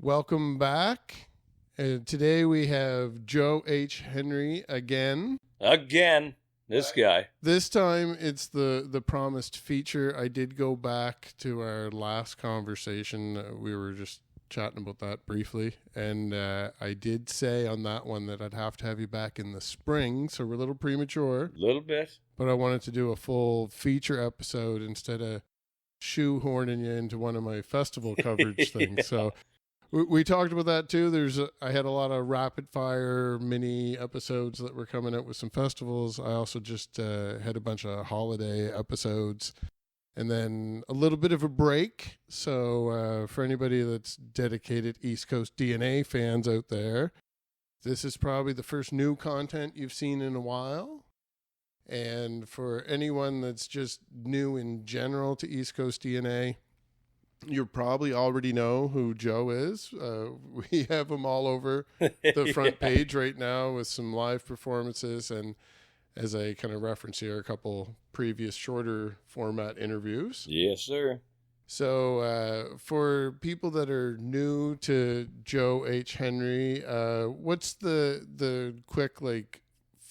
Welcome back. Today we have Joe H. Henry again. This guy. This time it's the promised feature. I did go back to our last conversation. We were just chatting about that briefly. And I did say on that one that I'd have to have you back in the spring. So we're a little premature. A little bit. But I wanted to do a full feature episode instead of shoehorning you into one of my festival coverage things. So we talked about that too. I had a lot of rapid fire mini episodes that were coming out with some festivals. I also just had a bunch of holiday episodes and then a little bit of a break. So for anybody that's dedicated East Coast DNA fans out there, this is probably the first new content you've seen in a while. And for anyone that's just new in general to East Coast DNA, you probably already know who Joe is. We have him all over the front page right now with some live performances. And as I kind of reference here, a couple previous shorter format interviews. Yes, sir. So for people that are new to Joe H. Henry, what's the quick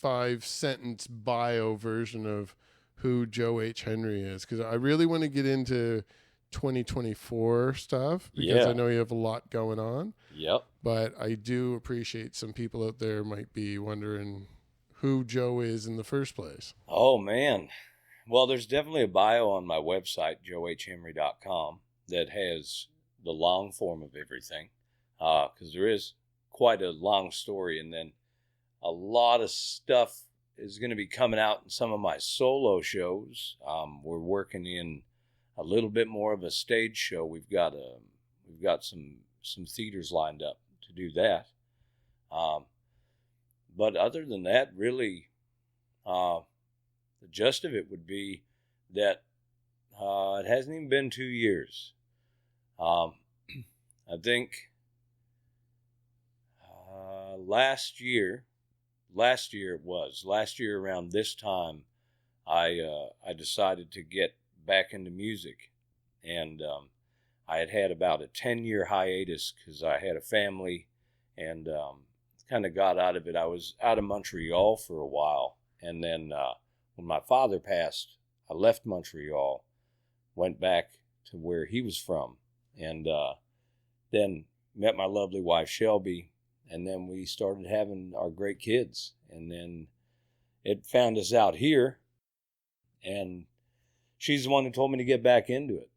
5-sentence bio version of who Joe H. Henry is? Because I really want to get into 2024 stuff because I know you have a lot going on. Yep. But I do appreciate some people out there might be wondering who Joe is in the first place. Oh, man. Well, there's definitely a bio on my website, joehhenry.com, that has the long form of everything because there is quite a long story, and then a lot of stuff is going to be coming out in some of my solo shows. We're working in a little bit more of a stage show. We've got some theaters lined up to do that. But other than that, really, the gist of it would be that it hasn't even been 2 years. I think last year around this time, I decided to get back into music, and I had about a 10-year hiatus because I had a family and kind of got out of it. I was out of Montreal for a while, and then when my father passed, I left Montreal, went back to where he was from, and then met my lovely wife Shelby, and then we started having our great kids, and then it found us out here, and she's the one who told me to get back into it.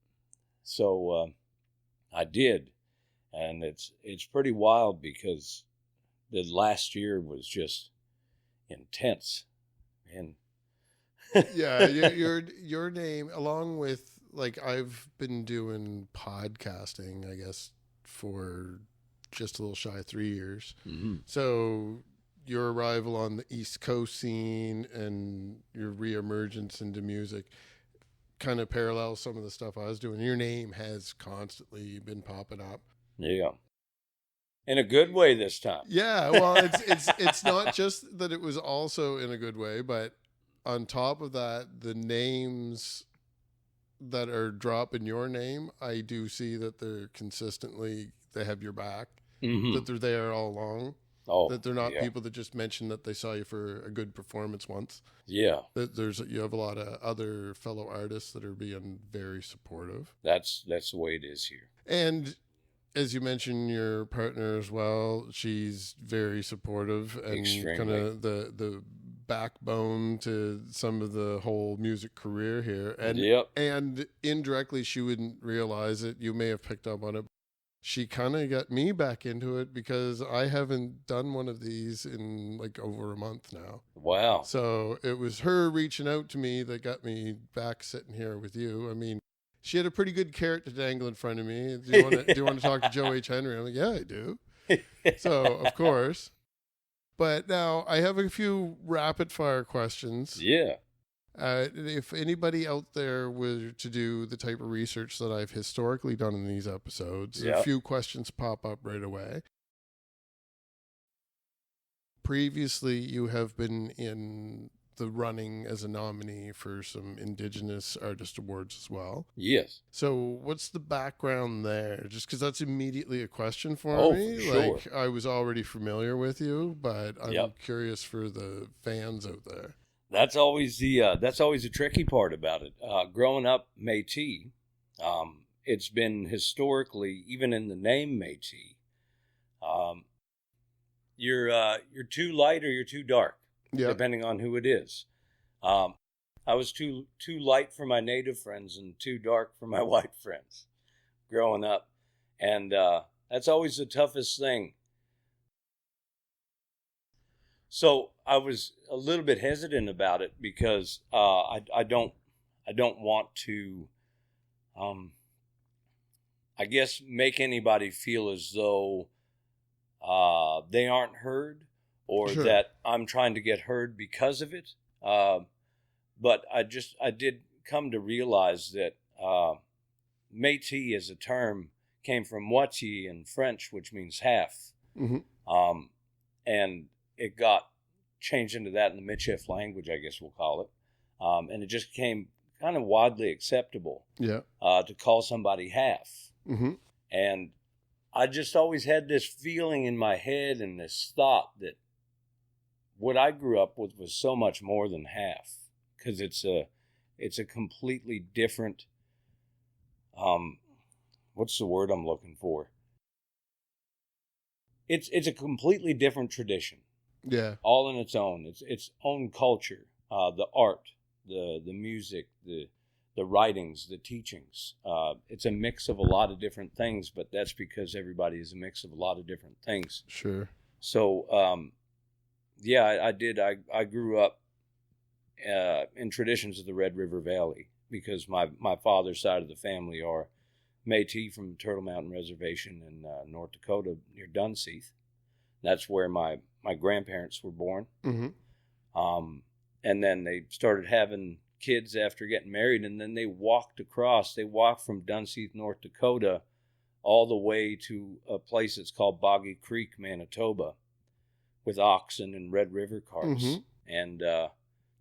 So I did. And it's pretty wild because the last year was just intense. And yeah, your name, along with I've been doing podcasting, I guess, for just a little shy of 3 years. Mm-hmm. So your arrival on the East Coast scene and your reemergence into music kind of parallels some of the stuff I was doing. Your name has constantly been popping up. Yeah. In a good way this time. Yeah, well, it's not just that it was also in a good way, but on top of that, the names that are dropping your name, I do see that they have your back, mm-hmm. that they're there all along. Oh, that they're not people that just mention that they saw you for a good performance once. Yeah. That you have a lot of other fellow artists that are being very supportive. That's the way it is here. And as you mentioned, your partner as well, she's very supportive and kind of the backbone to some of the whole music career here. And and indirectly, she wouldn't realize it. You may have picked up on it. She kind of got me back into it because I haven't done one of these in over a month now. Wow. So it was her reaching out to me that got me back sitting here with you. I mean, she had a pretty good carrot to dangle in front of me. Do you want to talk to Joe H. Henry? I'm like, yeah, I do. So, of course. But now I have a few rapid fire questions. Yeah. If anybody out there were to do the type of research that I've historically done in these episodes, a few questions pop up right away. Previously, you have been in the running as a nominee for some Indigenous Artist Awards as well. Yes. So what's the background there? Just because that's immediately a question for me. For sure. Like, I was already familiar with you, but I'm Yep. curious for the fans out there. That's always the tricky part about it. Growing up Métis, it's been historically, even in the name Métis, you're too light or you're too dark, depending on who it is. I was too light for my native friends and too dark for my white friends growing up, and that's always the toughest thing. So I was a little bit hesitant about it because I don't want to, I guess, make anybody feel as though they aren't heard, or Sure. that I'm trying to get heard because of it. But I did come to realize that Métis as a term came from moitié in French, which means half. Mm-hmm. And it got changed into that in the Michif language, I guess we'll call it. And it just became kind of widely acceptable to call somebody half. Mm-hmm. And I just always had this feeling in my head and this thought that what I grew up with was so much more than half, because it's a completely different, what's the word I'm looking for? It's a completely different tradition. Yeah. All in its own. It's its own culture, the art, the music, the writings, the teachings. It's a mix of a lot of different things, but that's because everybody is a mix of a lot of different things. Sure. So, I did. I grew up in traditions of the Red River Valley because my father's side of the family are Métis from Turtle Mountain Reservation in North Dakota near Dunseith. That's where my grandparents were born. Mm-hmm. And then they started having kids after getting married, and then they walked from Dunseith, North Dakota, all the way to a place that's called Boggy Creek, Manitoba, with oxen and Red River carts. Mm-hmm. And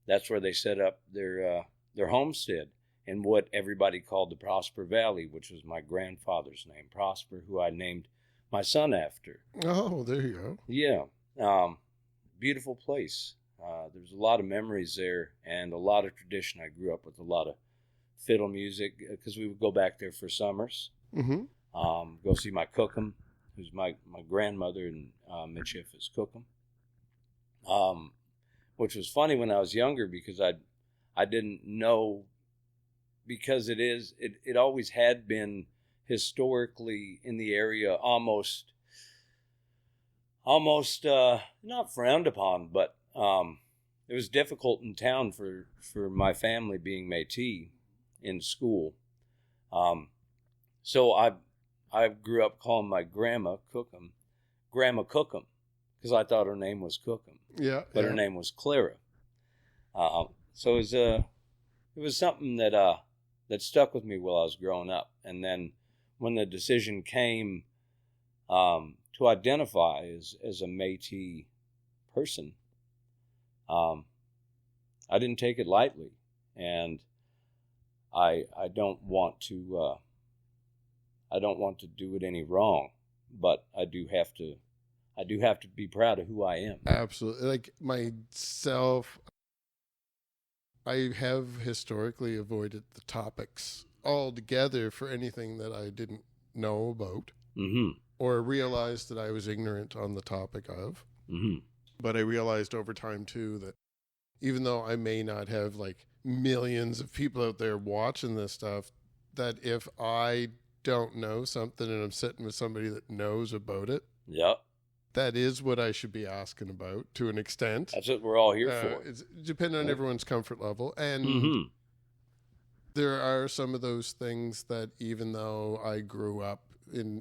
that's where they set up their homestead in what everybody called the Prosper Valley, which was my grandfather's name, Prosper, who I named my son after. Oh, there you go. Yeah. Beautiful place. There's a lot of memories there and a lot of tradition. I grew up with a lot of fiddle music because we would go back there for summers. Mm-hmm. Go see my cookum, who's my grandmother, and Michif is cookum. Which was funny when I was younger because I didn't know, because it always had been historically in the area almost not frowned upon, but it was difficult in town for my family being Métis in school. So I grew up calling my grandma Cookum, Grandma Cookum, because I thought her name was Cookum. Yeah. But her name was Clara. So it was something that stuck with me while I was growing up. And then when the decision came to identify as a Métis person, I didn't take it lightly, and I don't want to do it any wrong, but I do have to be proud of who I am. Absolutely. Like myself, I have historically avoided the topics altogether for anything that I didn't know about, Mm-hmm. or realized that I was ignorant on the topic of. Mm-hmm. But I realized over time too that even though I may not have like millions of people out there watching this stuff, that if I don't know something and I'm sitting with somebody that knows about it, Yep. that is what I should be asking about to an extent. That's what we're all here for. It's depending on everyone's comfort level. And Mm-hmm. there are some of those things that even though I grew up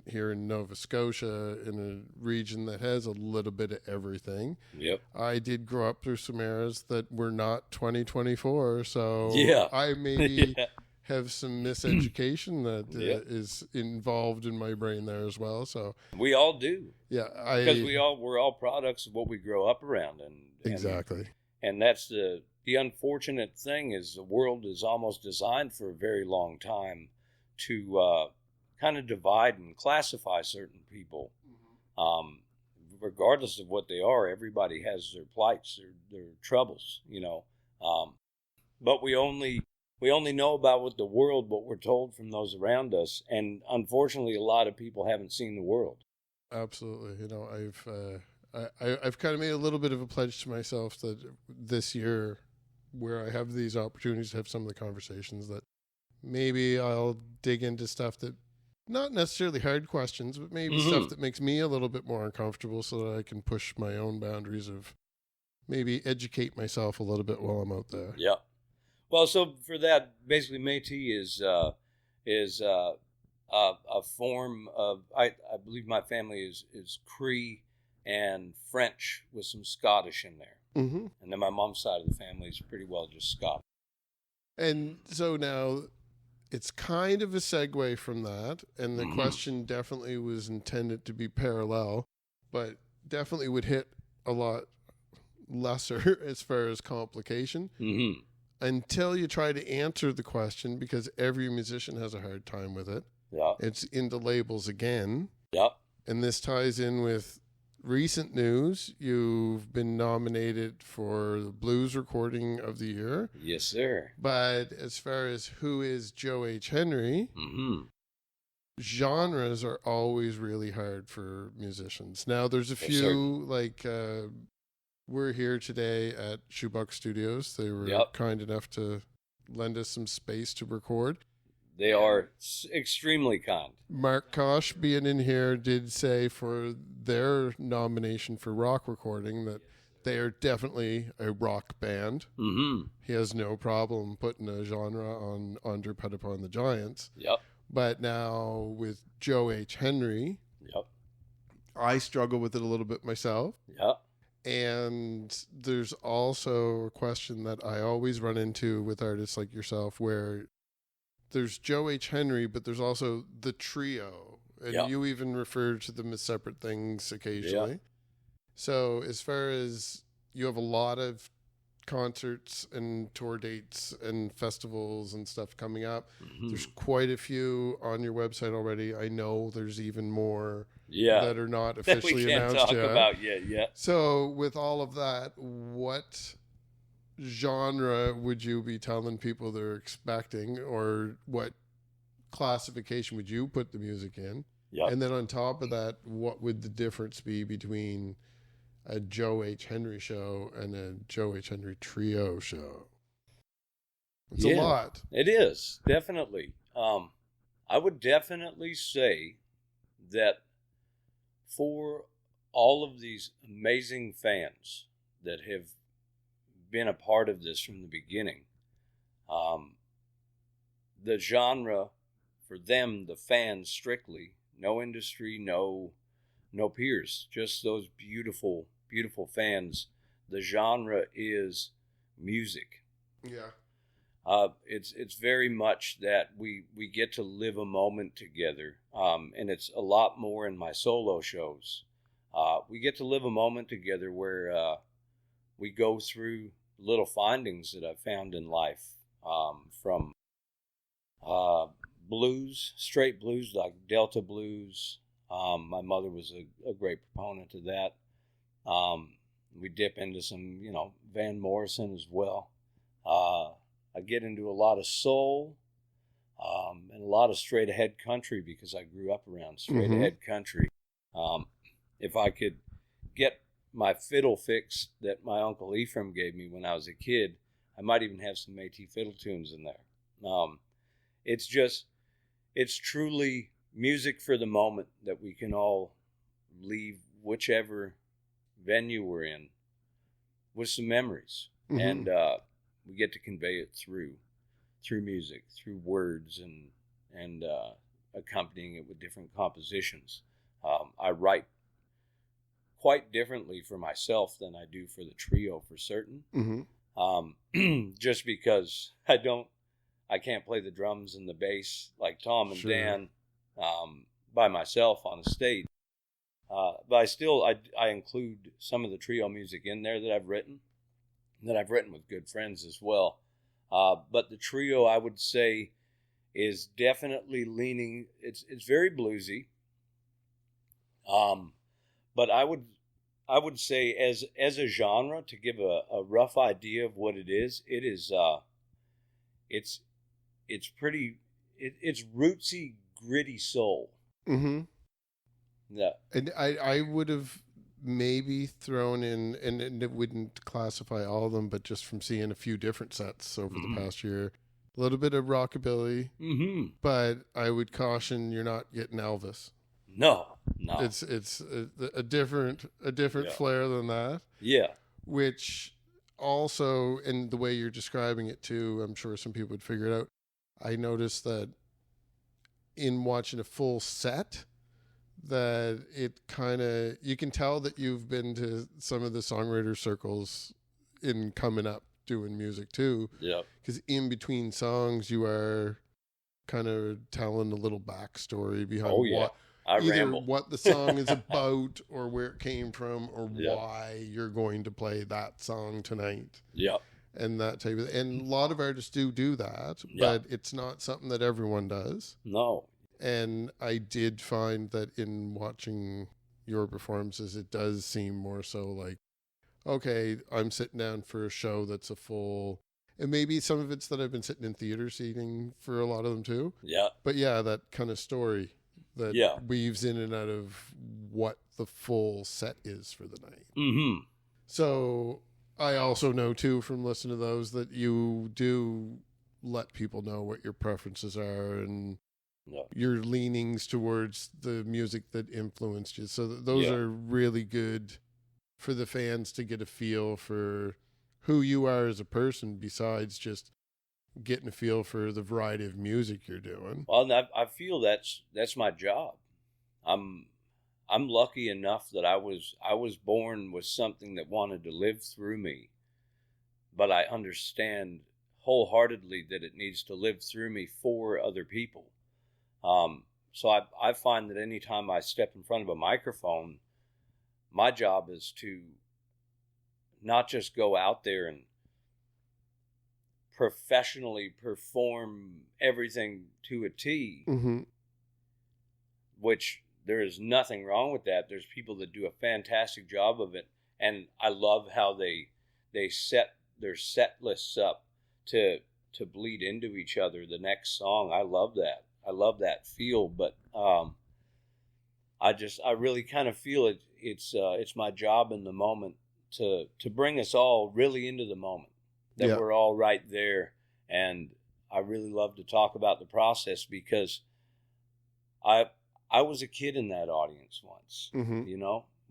here in Nova Scotia in a region that has a little bit of everything, Yep. I did grow up through some eras that were not 2024. So Yeah. I maybe Yeah. have some miseducation that Yeah. is involved in my brain there as well. So We all do, yeah, because we're all products of what we grow up around, and exactly. And that's the unfortunate thing is the world is almost designed for a very long time to kind of divide and classify certain people. Regardless of what they are, everybody has their plights, their troubles, you know. But we only know about what we're told from those around us, and unfortunately, a lot of people haven't seen the world. Absolutely, you know, I've kind of made a little bit of a pledge to myself that this year, where I have these opportunities to have some of the conversations, that maybe I'll dig into stuff that, not necessarily hard questions, but maybe stuff that makes me a little bit more uncomfortable, so that I can push my own boundaries of maybe educate myself a little bit while I'm out there. Yeah. Well, so for that, basically, Metis is a form of, I believe my family is Cree and French with some Scottish in there. Mm-hmm. And then my mom's side of the family is pretty well just Scottish. And so now it's kind of a segue from that, and the question definitely was intended to be parallel, but definitely would hit a lot lesser as far as complication until you try to answer the question, because every musician has a hard time with it. Yeah. It's into labels again. Yep. And this ties in with recent news. You've been nominated for the Blues Recording of the Year. Yes, sir. But as far as who is Joe H. Henry, genres are always really hard for musicians. Now, there's a few, like, we're here today at Shoebox Studios. They were kind enough to lend us some space to record. They are extremely kind. Mark Kosh, being in here, did say for their nomination for rock recording that they are definitely a rock band. He has no problem putting a genre on Under Pettipon and the Giants. Yep. But now with Joe H. Henry, I struggle with it a little bit myself. Yep. And there's also a question that I always run into with artists like yourself, where there's Joe H. Henry, but there's also the trio. And you even refer to them as separate things occasionally. So as far as you have a lot of concerts and tour dates and festivals and stuff coming up, there's quite a few on your website already. I know there's even more that are not officially announced yet. About yet. So with all of that, what genre would you be telling people they're expecting, or what classification would you put the music in? And then on top of that, what would the difference be between a Joe H. Henry show and a Joe H. Henry trio show? It's a lot. It is, definitely. I would definitely say that for all of these amazing fans that have been a part of this from the beginning, the genre for them, the fans strictly, no industry, no peers, just those beautiful fans. The genre is music. It's very much that we get to live a moment together, and it's a lot more in my solo shows. We get to live a moment together where we go through little findings that I've found in life, from blues, straight blues like Delta blues. My mother was a great proponent of that. We dip into some, Van Morrison as well. I get into a lot of soul, and a lot of straight ahead country, because I grew up around straight ahead country. If I could get my fiddle fixed that my Uncle Ephraim gave me when I was a kid, I might even have some Métis fiddle tunes in there. It's truly music for the moment that we can all leave whichever venue we're in with some memories. And we get to convey it through music, through words, and accompanying it with different compositions. I write quite differently for myself than I do for the trio, for certain. Just because I can't play the drums and the bass like Tom and Dan by myself on a stage. But I include some of the trio music in there that I've written. that I've written with good friends as well. But the trio, I would say, is definitely leaning. It's very bluesy. But I would say as a genre, to give a rough idea of what it is it's pretty it's rootsy, gritty soul. Mm-hmm. Yeah. And I would have maybe thrown in, and it wouldn't classify all of them, but just from seeing a few different sets over the past year, a little bit of rockabilly, but I would caution you're not getting Elvis. No. It's a different flair than that. Yeah. Which also, and the way you're describing it too, I'm sure some people would figure it out. I noticed that in watching a full set, that it kind of, you can tell that you've been to some of the songwriter circles in coming up doing music too. Yeah. Because in between songs, you are kind of telling a little backstory behind what the song is about, or where it came from, or why you're going to play that song tonight. Yeah. And that type of, and a lot of artists do that, but it's not something that everyone does. No. And I did find that in watching your performances, it does seem more so like, okay, I'm sitting down for a show that's a full, and maybe some of it's that I've been sitting in theater seating for a lot of them too. Yeah. But yeah, that kind of story that weaves in and out of what the full set is for the night. Mm-hmm. So I also know too, from listening to those, that you do let people know what your preferences are and your leanings towards the music that influenced you. So those are really good for the fans to get a feel for who you are as a person, besides just getting a feel for the variety of music you're doing. Well, and I feel that's my job. I'm lucky enough that I was born with something that wanted to live through me, but I understand wholeheartedly that it needs to live through me for other people. So I find that anytime I step in front of a microphone, my job is to not just go out there and professionally perform everything to a T, which there is nothing wrong with that. There's people that do a fantastic job of it, and I love how they set their set lists up to bleed into each other the next song. I love that. I love that feel, but I really kind of feel it's my job in the moment to bring us all really into the moment, that we're all right there. And I really love to talk about the process, because I was a kid in that audience once,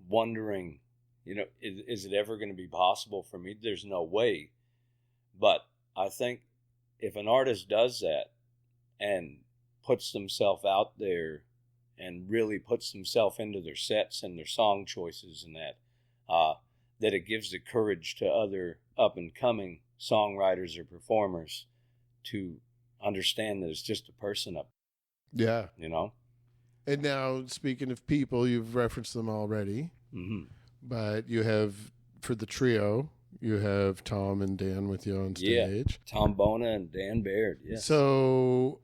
wondering, is it ever going to be possible for me? There's no way. But I think if an artist does that and puts themselves out there and really puts themselves into their sets and their song choices and that it gives the courage to other up-and-coming songwriters or performers to understand that it's just a person up. Yeah. And now, speaking of people, you've referenced them already, but you have, for the trio, you have Tom and Dan with you on stage. Yeah, Tom Bona and Dan Baird, yes. So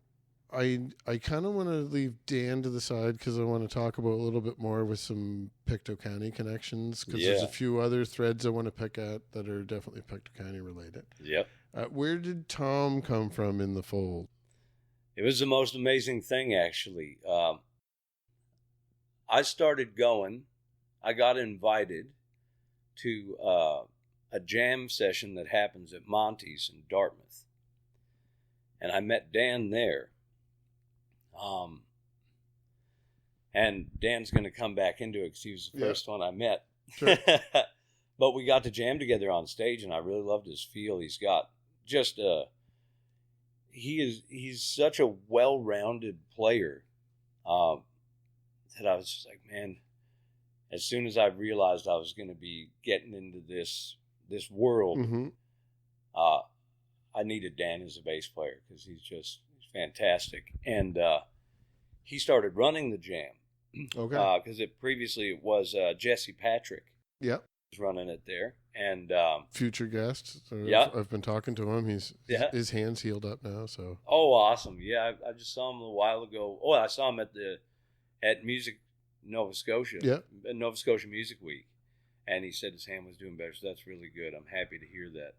I kind of want to leave Dan to the side, because I want to talk about a little bit more with some Pictou County connections, because there's a few other threads I want to pick at that are definitely Pictou County related. Yep. Where did Tom come from in the fold? It was the most amazing thing, actually. I started going. I got invited to a jam session that happens at Monty's in Dartmouth, and I met Dan there. And Dan's going to come back into it because he was the first one I met. Sure. But we got to jam together on stage, and I really loved his feel. He's got just he's such a well-rounded player that I was just like, man, as soon as I realized I was going to be getting into this world, I needed Dan as a bass player, because he's fantastic. And he started running the jam. Okay. Because previously it was Jesse Patrick. Yep. running it there, and future guest. So yeah, I've been talking to him. His hand's healed up now. So awesome. Yeah, I just saw him a little while ago. Oh, I saw him at Music Nova Scotia. Yeah, Nova Scotia Music Week, and he said his hand was doing better. So that's really good. I'm happy to hear that.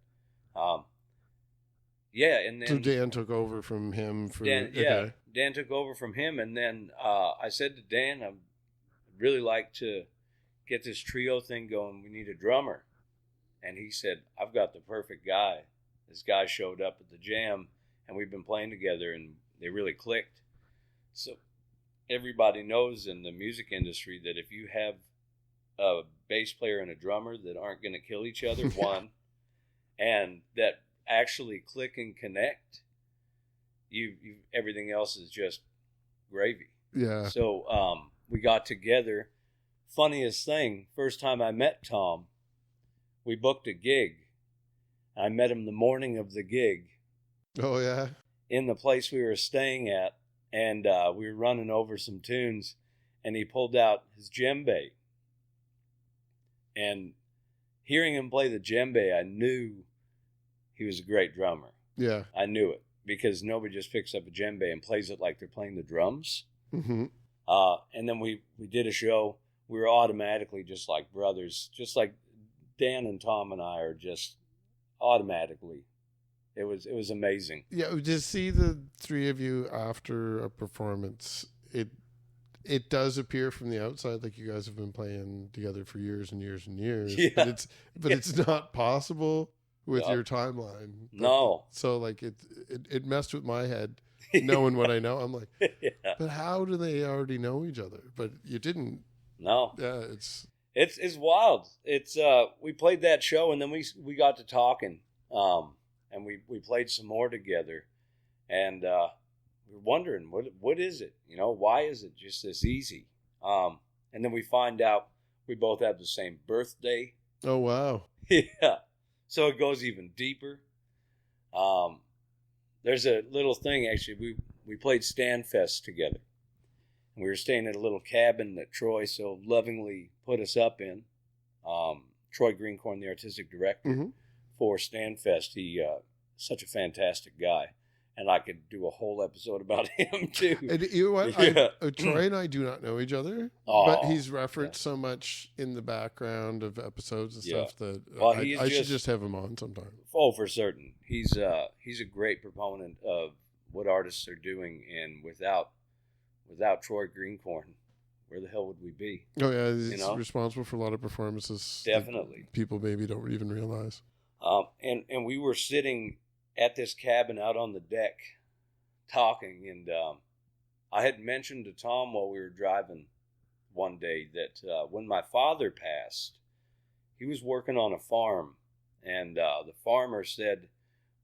Yeah, and then so Dan took over from him. Dan took over from him, and then I said to Dan, I'd really like to get this trio thing going. We need a drummer. And he said, I've got the perfect guy. This guy showed up at the jam, and we've been playing together, and they really clicked. So everybody knows in the music industry that if you have a bass player and a drummer that aren't going to kill each other, one, and that actually click and connect, you everything else is just gravy. Yeah. So we got together. Funniest thing, first time I met Tom, we booked a gig. I met him the morning of the gig. Oh, yeah? In the place we were staying at, and we were running over some tunes, and he pulled out his djembe. And hearing him play the djembe, I knew he was a great drummer. Yeah. I knew it, because nobody just picks up a djembe and plays it like they're playing the drums. Mm-hmm. And then we did a show. We were automatically just like brothers, just like Dan and Tom and I are just automatically. It was amazing. Yeah, to see the three of you after a performance, it does appear from the outside like you guys have been playing together for years and years and years. Yeah. But it's not possible with your timeline. No. So like it messed with my head knowing what I know. I'm like, but how do they already know each other? But you didn't. No. Yeah, it's wild. It's we played that show, and then we got to talking, and we played some more together, and we were wondering what is it? Why is it just this easy? And then we find out we both have the same birthday. Oh wow. Yeah. So it goes even deeper. There's a little thing actually. We played Stanfest together. We were staying at a little cabin that Troy so lovingly put us up in. Troy Greencorn, the artistic director for Stanfest. He such a fantastic guy, and I could do a whole episode about him too. And you know what? Yeah. Troy and I do not know each other, but he's referenced so much in the background of episodes and stuff that I should just have him on sometime. Oh, for certain. He's a great proponent of what artists are doing, and without Troy Greencorn, where the hell would we be? Oh yeah, he's responsible for a lot of performances. Definitely, people maybe don't even realize. And we were sitting at this cabin out on the deck, talking, and I had mentioned to Tom while we were driving one day that when my father passed, he was working on a farm, and the farmer said,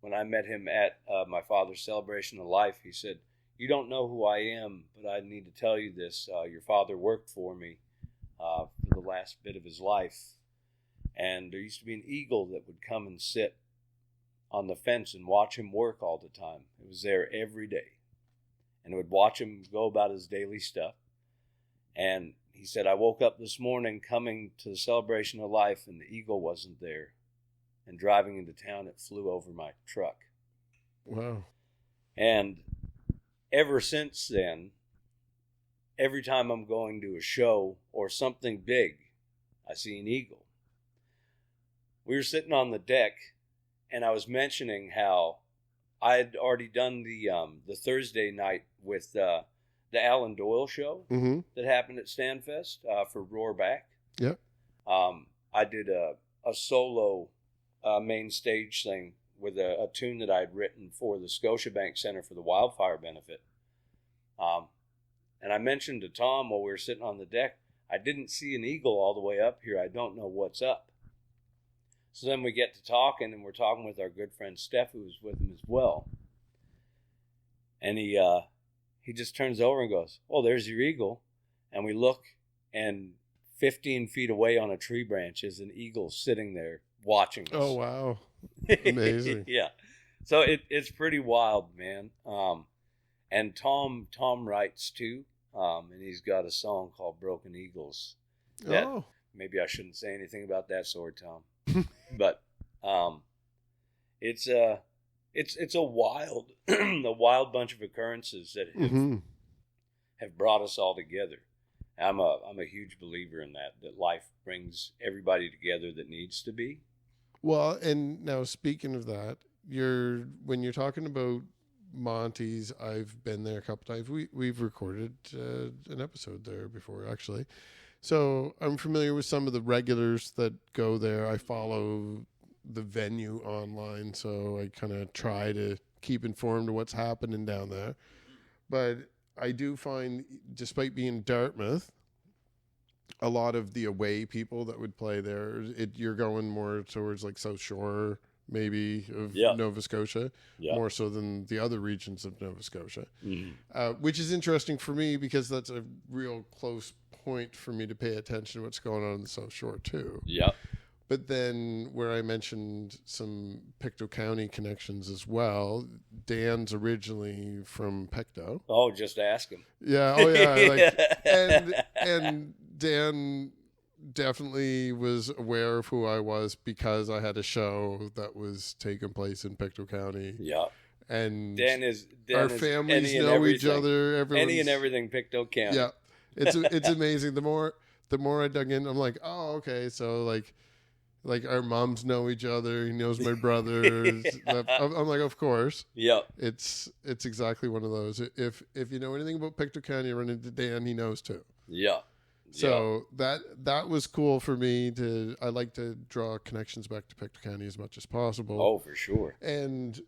when I met him at my father's celebration of life, he said, "You don't know who I am, but I need to tell you this. Your father worked for me for the last bit of his life. And there used to be an eagle that would come and sit on the fence and watch him work all the time. It was there every day. And it would watch him go about his daily stuff. And he said, I woke up this morning coming to the celebration of life, and the eagle wasn't there. And driving into town, it flew over my truck." Wow. And ever since then, every time I'm going to a show or something big, I see an eagle. We were sitting on the deck, and I was mentioning how I had already done the Thursday night with the Alan Doyle show that happened at Stanfest for Roarback. Yep. I did a solo main stage thing with a tune that I'd written for the Scotiabank Center for the wildfire benefit. And I mentioned to Tom while we were sitting on the deck, I didn't see an eagle all the way up here. I don't know what's up. So then we get to talking, and we're talking with our good friend Steph, who was with him as well. And he just turns over and goes, "Oh, there's your eagle." And we look, and 15 feet away on a tree branch is an eagle sitting there watching us. Oh, wow. Amazing. Yeah. So it's pretty wild, man. And Tom writes too, and he's got a song called Broken Eagles maybe I shouldn't say anything about that sort, Tom. But it's a wild a wild bunch of occurrences that have brought us all together. I'm a huge believer in that life brings everybody together that needs to be. Well, and now speaking of that, when you're talking about Monty's, I've been there a couple times. We've recorded an episode there before, actually. So I'm familiar with some of the regulars that go there. I follow the venue online, so I kind of try to keep informed of what's happening down there. But I do find, despite being Dartmouth, a lot of the away people that would play there, you're going more towards like South Shore, maybe, of Nova Scotia, more so than the other regions of Nova Scotia, which is interesting for me because that's a real close point for me to pay attention to what's going on in the South Shore too. Yeah. But then where I mentioned some Pictou County connections as well, Dan's originally from Pictou. Oh, just ask him. Yeah. Oh, yeah. And Dan definitely was aware of who I was because I had a show that was taking place in Pictou County. Yeah. And our families know each other. Any and everything Pictou County. Yeah. It's amazing. The more I dug in, I'm like, oh, okay. So like our moms know each other. He knows my brothers. I'm like, of course. Yeah. It's exactly one of those. If you know anything about Pictou County, you run into Dan, he knows too. Yeah. So that was cool for me I like to draw connections back to Pictou County as much as possible. Oh, for sure. And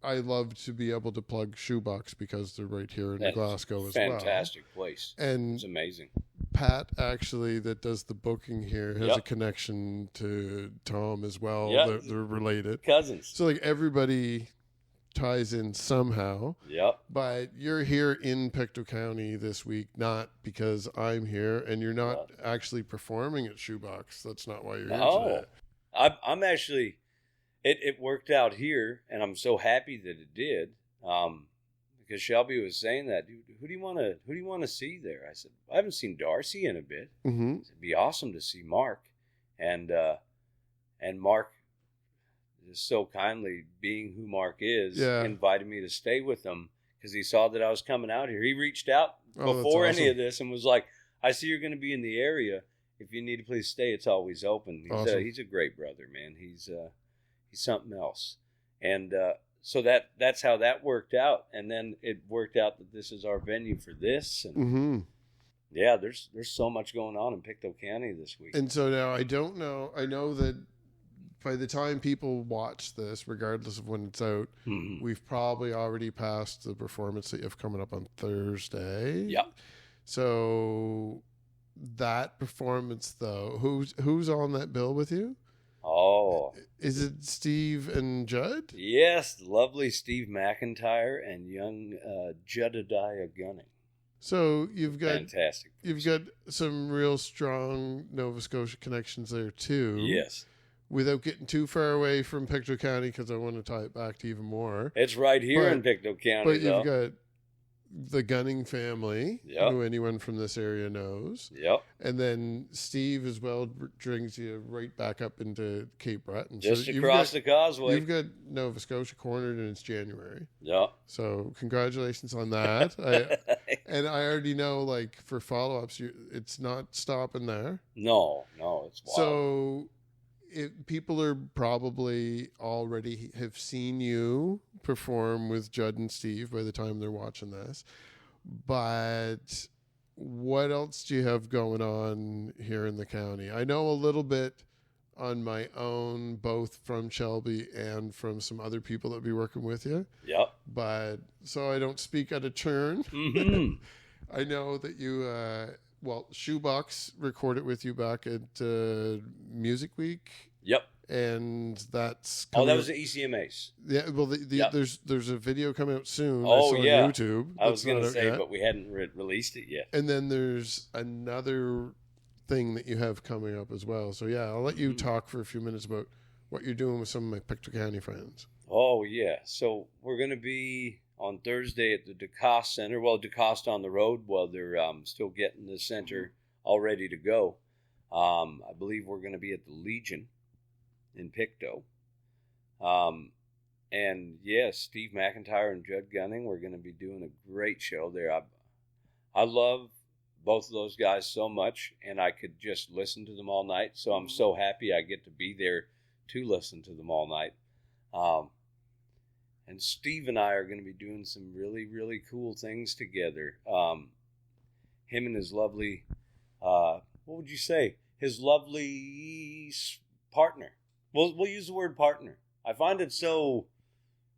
I love to be able to plug Shoebox because they're right here in Glasgow as well. Fantastic place. And it's amazing. Pat, actually, that does the booking here, has a connection to Tom as well. Yep. They're related. Cousins. So, like, everybody ties in somehow. Yep. But you're here in Pictou County this week, not because I'm here, and you're not actually performing at Shoebox. That's not why you're here today. I'm actually... It worked out here, and I'm so happy that it did. Because Shelby was saying that, dude, who do you want to see there? I said, I haven't seen Darcy in a bit. Mm-hmm. It'd be awesome to see Mark, and Mark, just so kindly being who Mark is, invited me to stay with him because he saw that I was coming out here. He reached out before any of this and was like, "I see you're going to be in the area. If you need a place to stay, it's always open." He's a great brother, man. He's something else, and. So that's how that worked out, and then it worked out that this is our venue for this, and yeah, there's so much going on in Pictou County this week. And so now I know that by the time people watch this, regardless of when it's out, we've probably already passed the performance that you have coming up on Thursday. Yeah. So that performance, though, who's on that bill with you? Oh. Is it Steve and Judd? Yes, lovely Steve McIntyre and young Juddediah Gunning. So you've got fantastic. You've got some real strong Nova Scotia connections there too. Yes. Without getting too far away from Pictou County, because I want to tie it back to even more. It's right here in Pictou County. But you've got the Gunning family, who anyone from this area knows. Yep. And then Steve as well brings you right back up into Cape Breton. Just across the causeway. You've got Nova Scotia cornered, and it's January. Yeah. So congratulations on that. And I already know, like, for follow-ups, it's not stopping there. No, it's wild. So people are probably already have seen you perform with Judd and Steve by the time they're watching this. But what else do you have going on here in the county? I know a little bit on my own, both from Shelby and from some other people that be working with you. Yep. But so I don't speak out of turn. Mm-hmm. I know that you... Shoebox recorded with you back at Music Week. Yep. And that's that was the ECMAs. Yeah, well, there's a video coming out soon. Oh, on YouTube. I was going to say, but we hadn't released it yet. And then there's another thing that you have coming up as well. So, yeah, I'll let you talk for a few minutes about what you're doing with some of my Pictou County friends. Oh, yeah. So we're going to be on Thursday at the DeCoste Center. Well, DeCoste on the road while they're still getting the center all ready to go. I believe we're going to be at the Legion in Pictou. And yes, Steve McIntyre and Judd Gunning, we're going to be doing a great show there. I love both of those guys so much, and I could just listen to them all night. So I'm so happy I get to be there to listen to them all night. And Steve and I are going to be doing some really, really cool things together. Him and his lovely, what would you say? His lovely partner. We'll use the word partner. I find it so...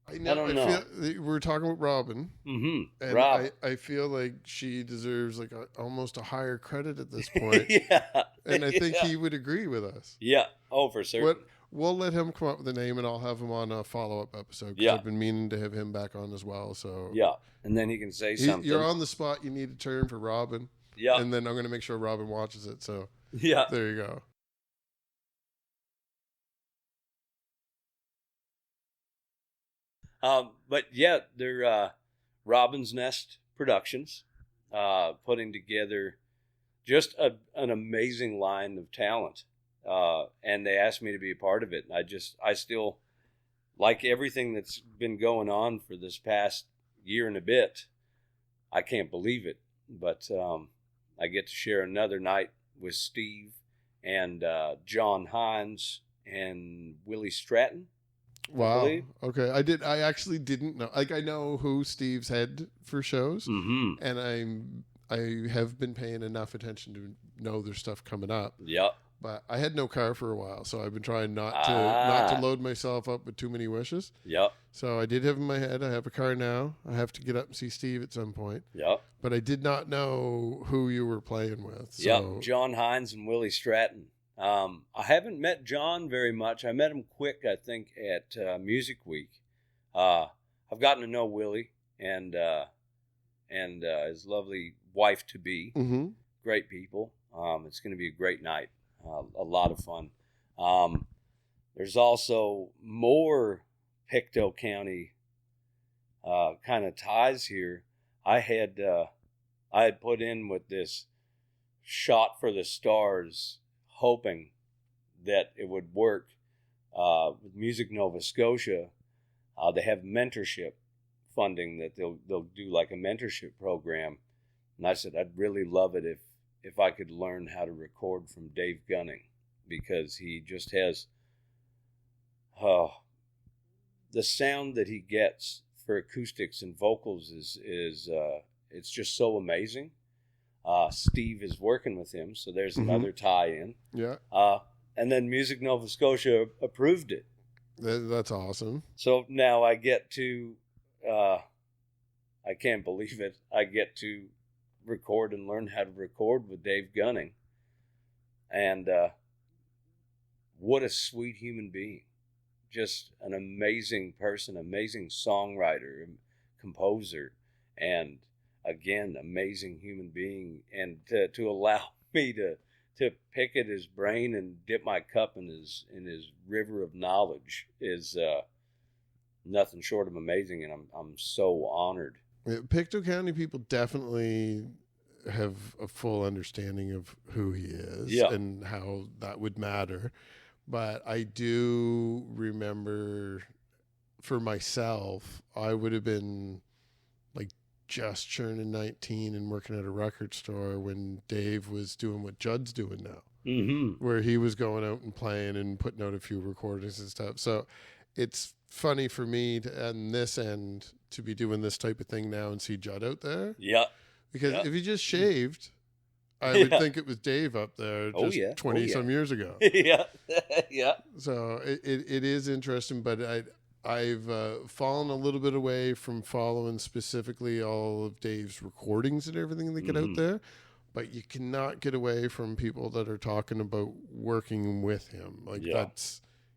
I don't know. We're talking about Robin. Mm-hmm. And Rob. I feel like she deserves like almost a higher credit at this point. Yeah. And I think he would agree with us. Yeah. Oh, for certain. We'll let him come up with a name, and I'll have him on a follow-up episode. Yeah. I've been meaning to have him back on as well. So yeah. And then he can say something. You're on the spot. You need a turn for Robin. Yeah. And then I'm going to make sure Robin watches it. So yeah. There you go. But yeah, they're Robin's Nest Productions, putting together just an amazing line of talent. And they asked me to be a part of it. And I still like everything that's been going on for this past year and a bit. I can't believe it, but I get to share another night with Steve and John Hines and Willie Stratton. Wow. Okay. I actually didn't know. Like, I know who Steve's had for shows, mm-hmm. and I have been paying enough attention to know there's stuff coming up. Yep. But I had no car for a while, so I've been trying not to load myself up with too many wishes. Yep. So I did have in my head, I have a car now. I have to get up and see Steve at some point. Yep. But I did not know who you were playing with. So. Yep. John Hines and Willie Stratton. I haven't met John very much. I met him quick, I think, at Music Week. I've gotten to know Willie and his lovely wife-to-be. Mm-hmm. Great people. It's going to be a great night. A lot of fun. There's also more Pictou County kind of ties here. I had put in with this Shot for the Stars, hoping that it would work with Music Nova Scotia. They have mentorship funding that they'll do like a mentorship program, and I said I'd really love it if I could learn how to record from Dave Gunning, because he just has the sound that he gets for acoustics and vocals is it's just so amazing. Steve is working with him, so there's another tie-in. Yeah. And then Music Nova Scotia approved it. That's awesome. So now I get to, I can't believe it, I get to record and learn how to record with Dave Gunning. And what a sweet human being. Just an amazing person, amazing songwriter, composer, and again, amazing human being. And to allow me to pick at his brain and dip my cup in his river of knowledge is nothing short of amazing, and I'm so honored. Yeah, Pictou County people definitely have a full understanding of who he is and how that would matter. But I do remember for myself, I would have been like just turning 19 and working at a record store when Dave was doing what Judd's doing now, where he was going out and playing and putting out a few recordings and stuff. So it's funny for me to, on this end, to be doing this type of thing now and see Judd out there. Yeah. Because if he just shaved, I would think it was Dave up there just 20-some years ago. Yeah. Yeah. So it is interesting, but I've fallen a little bit away from following specifically all of Dave's recordings and everything they get out there. But you cannot get away from people that are talking about working with him. Like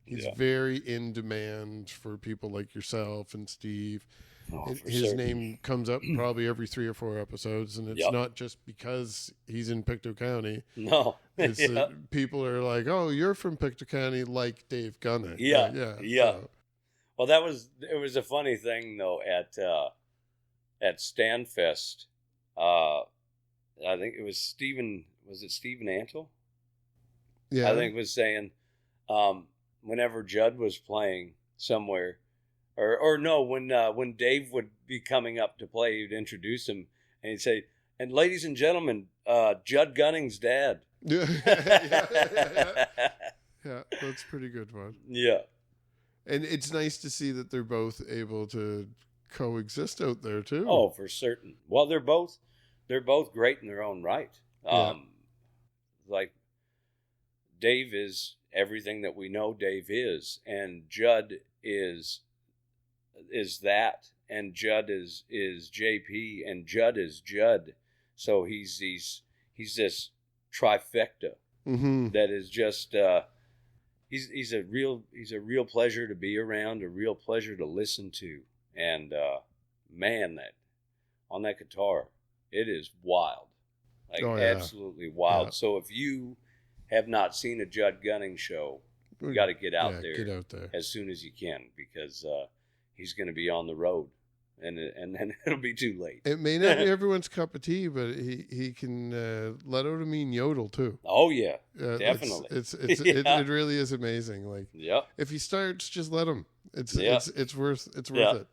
he's very in demand for people like yourself and Steve. His name comes up probably every 3 or 4 episodes, and it's not just because he's in Pictou County. No, it's people are like, "Oh, you're from Pictou County, like Dave Gunning." Yeah. So. Well, it was a funny thing though at Stanfest. I think it was Stephen. Was it Stephen Antle? Yeah. I think was saying, whenever Judd was playing somewhere, or no, when Dave would be coming up to play, he'd introduce him and he'd say, "And ladies and gentlemen, Judd Gunning's dad." Yeah, yeah. Yeah, that's a pretty good one. Yeah. And it's nice to see that they're both able to coexist out there too. Oh, for certain. Well, they're both great in their own right. Like Dave is everything that we know Dave is, and Judd is that, and Judd is JP, and Judd is Judd. So he's this trifecta that is just he's a real pleasure to be around, a real pleasure to listen to, and man, that on that guitar, it is wild, like absolutely wild. Yeah. So if you have not seen a Judd Gunning show, you got to get out there as soon as you can, because he's going to be on the road. And then it'll be too late. It may not be everyone's cup of tea, but he can let out a mean yodel too. Oh yeah, definitely. It really is amazing. Like, if he starts, just let him. It's worth it.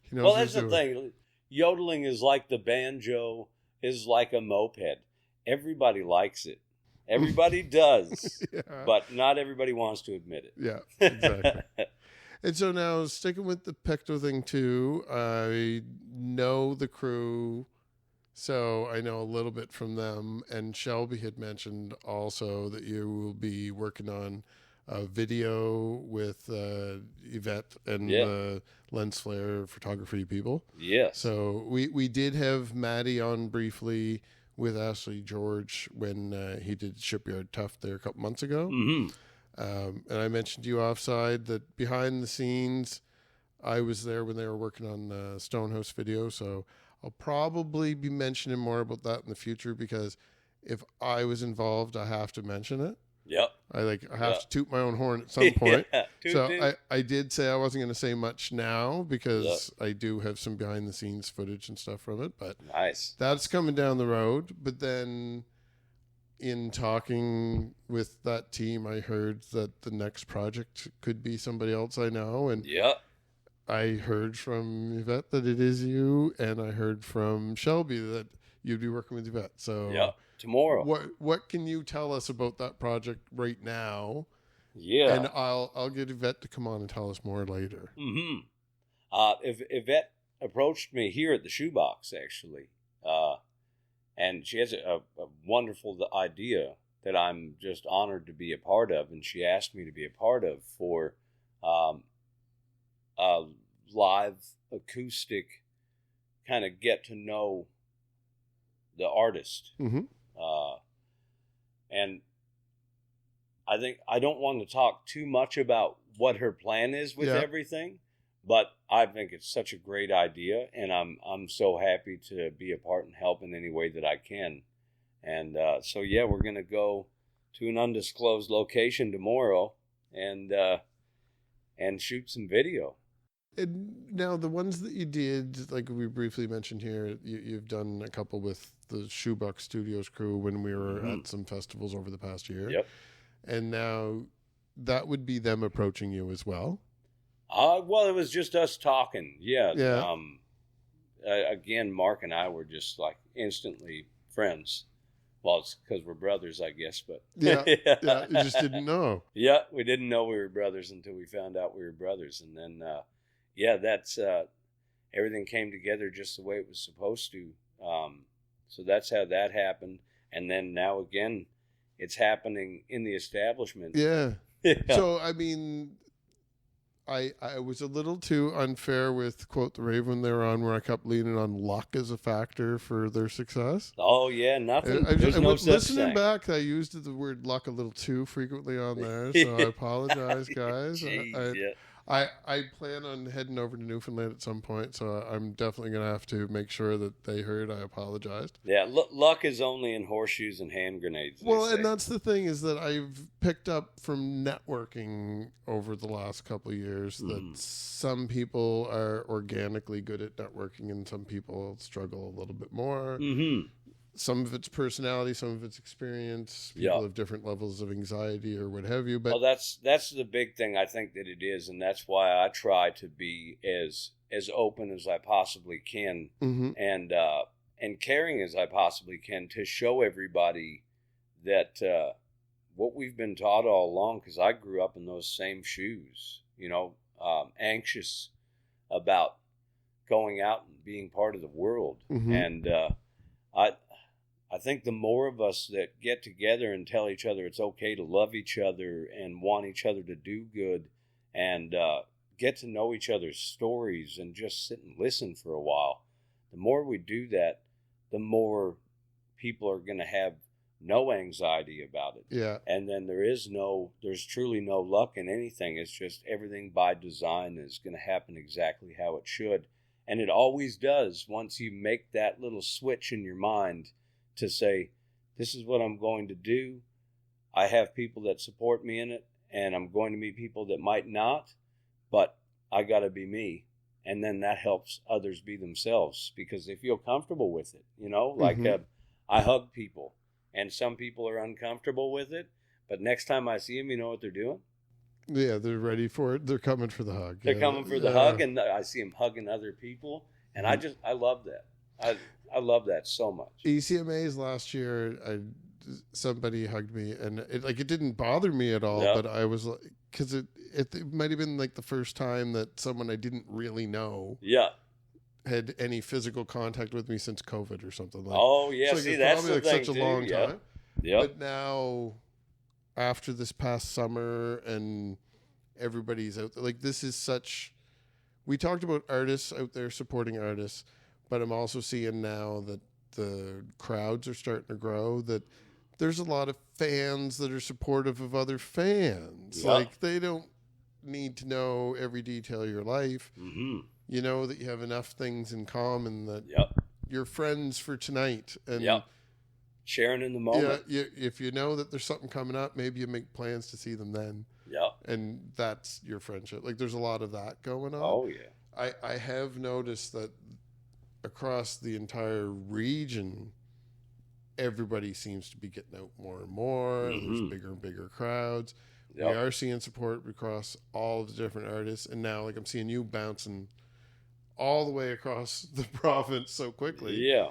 He knows that's the thing. Yodeling is like the banjo is like a moped. Everybody likes it. Everybody does, but not everybody wants to admit it. Yeah, exactly. And so now, sticking with the Pictou thing too, I know the crew, so I know a little bit from them. And Shelby had mentioned also that you will be working on a video with Yvette and the lens flare photography people. Yes. So we did have Maddie on briefly with Ashley George when he did Shipyard Tough there a couple months ago. Mm-hmm. And I mentioned to you offside that behind the scenes, I was there when they were working on the Stonehouse video. So I'll probably be mentioning more about that in the future, because if I was involved, I have to mention it. Yep. I have to toot my own horn at some point. So I did say I wasn't going to say much now, because I do have some behind the scenes footage and stuff from it. But nice. That's coming down the road. But then, in talking with that team, I heard that the next project could be somebody else I know. And I heard from Yvette that it is you, and I heard from Shelby that you'd be working with Yvette. So tomorrow. What can you tell us about that project right now? Yeah. And I'll get Yvette to come on and tell us more later. Mm-hmm. If Yvette approached me here at the Shoebox, actually, and she has a wonderful idea that I'm just honored to be a part of, and she asked me to be a part of for a live acoustic kind of get to know the artist. Mm-hmm. And I think I don't want to talk too much about what her plan is with everything, but I think it's such a great idea, and I'm so happy to be a part and help in any way that I can. And so we're gonna go to an undisclosed location tomorrow and shoot some video. And now the ones that you did, like we briefly mentioned here, you've done a couple with the Shoebox Studios crew when we were at some festivals over the past year. Yep. And now that would be them approaching you as well. Well, it was just us talking. Yeah. Again, Mark and I were just like instantly friends. Well, it's because we're brothers, I guess. But you just didn't know. Yeah, we didn't know we were brothers until we found out we were brothers, and then that's everything came together just the way it was supposed to. So that's how that happened, and then now again, it's happening in the establishment. Yeah. So I mean, I was a little too unfair with Quote the Rave when they were on, where I kept leaning on luck as a factor for their success. Oh yeah, nothing. Listening back, I used the word luck a little too frequently on there, so I apologize, guys. Jeez, I plan on heading over to Newfoundland at some point, so I'm definitely going to have to make sure that they heard I apologized. Yeah, luck is only in horseshoes and hand grenades. Well, and that's the thing, is that I've picked up from networking over the last couple of years that some people are organically good at networking and some people struggle a little bit more. Mm-hmm. some of it's personality, some of it's experience. People have different levels of anxiety or what have you. But that's the big thing I think that it is, and that's why I try to be as open as I possibly can, and caring as I possibly can to show everybody that what we've been taught all along. Because I grew up in those same shoes, anxious about going out and being part of the world, and I think the more of us that get together and tell each other it's okay to love each other and want each other to do good, and get to know each other's stories and just sit and listen for a while, the more we do that, the more people are going to have no anxiety about it. Yeah. And then there's truly no luck in anything. It's just everything by design is going to happen exactly how it should. And it always does once you make that little switch in your mind to say, this is what I'm going to do. I have people that support me in it, and I'm going to meet people that might not, but I got to be me. And then that helps others be themselves because they feel comfortable with it. I hug people, and some people are uncomfortable with it, but next time I see them, you know what they're doing? Yeah, they're ready for it. They're coming for the hug. They're coming for the hug, and I see them hugging other people, and I love that. I love that so much. ECMA's last year, somebody hugged me, and it didn't bother me at all. But I was like, because it might have been like the first time that someone I didn't really know, had any physical contact with me since COVID or something like. Oh yeah, so see that's probably the thing such a too. long time. Yeah. But now, after this past summer, and everybody's out there, this is such. We talked about artists out there supporting artists. But I'm also seeing now that the crowds are starting to grow, that there's a lot of fans that are supportive of other fans. They don't need to know every detail of your life. You know that you have enough things in common that you're friends for tonight. And sharing in the moment. Yeah, if you know that there's something coming up, maybe you make plans to see them then. And that's your friendship. There's a lot of that going on. Oh, yeah. I have noticed that across the entire region, everybody seems to be getting out more and more. There's bigger and bigger crowds. We are seeing support across all of the different artists, and now I'm seeing you bouncing all the way across the province so quickly. Yeah.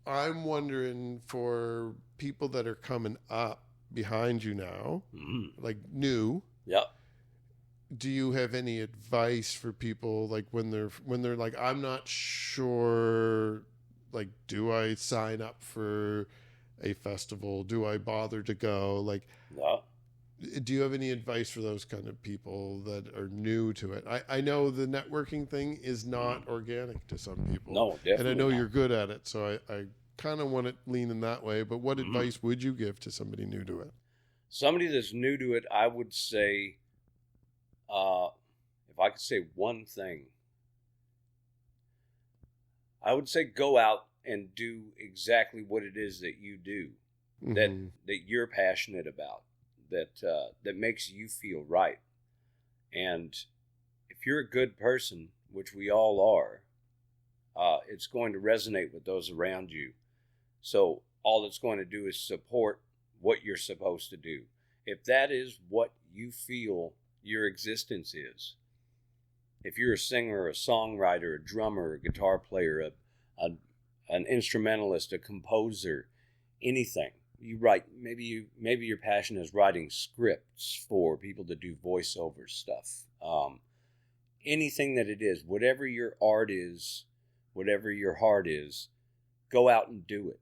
I'm wondering, for people that are coming up behind you now, new. Do you have any advice for people when they're like, I'm not sure, do I sign up for a festival? Do I bother to go? Do you have any advice for those kind of people that are new to it? I know the networking thing is not organic to some people. No, definitely. And I know you're good at it, so I kind of want to lean in that way. But what advice would you give to somebody new to it? Somebody that's new to it, I would say, if I could say one thing, I would say go out and do exactly what it is that you do, that you're passionate about, that makes you feel right. And if you're a good person, which we all are, it's going to resonate with those around you. So all it's going to do is support what you're supposed to do. If that is what you feel your existence is, if you're a singer, a songwriter, a drummer, a guitar player, an instrumentalist, a composer, anything you write, maybe your passion is writing scripts for people to do voiceover stuff. Anything that it is, whatever your art is, whatever your heart is, go out and do it.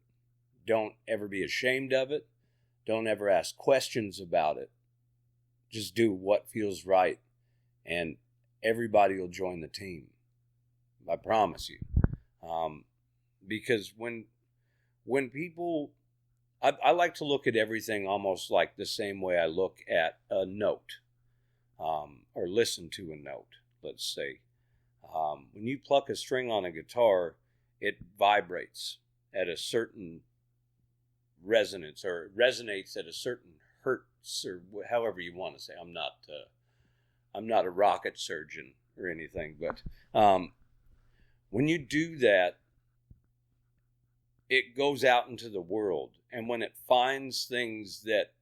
Don't ever be ashamed of it. Don't ever ask questions about it. Just do what feels right, and everybody will join the team. I promise you. Because when people, I like to look at everything almost like the same way I look at a note, or listen to a note, let's say. When you pluck a string on a guitar, it vibrates at a certain resonance, or it resonates at a certain hertz, or however you want to say. I'm not a rocket surgeon or anything, but when you do that, it goes out into the world. And when it finds things that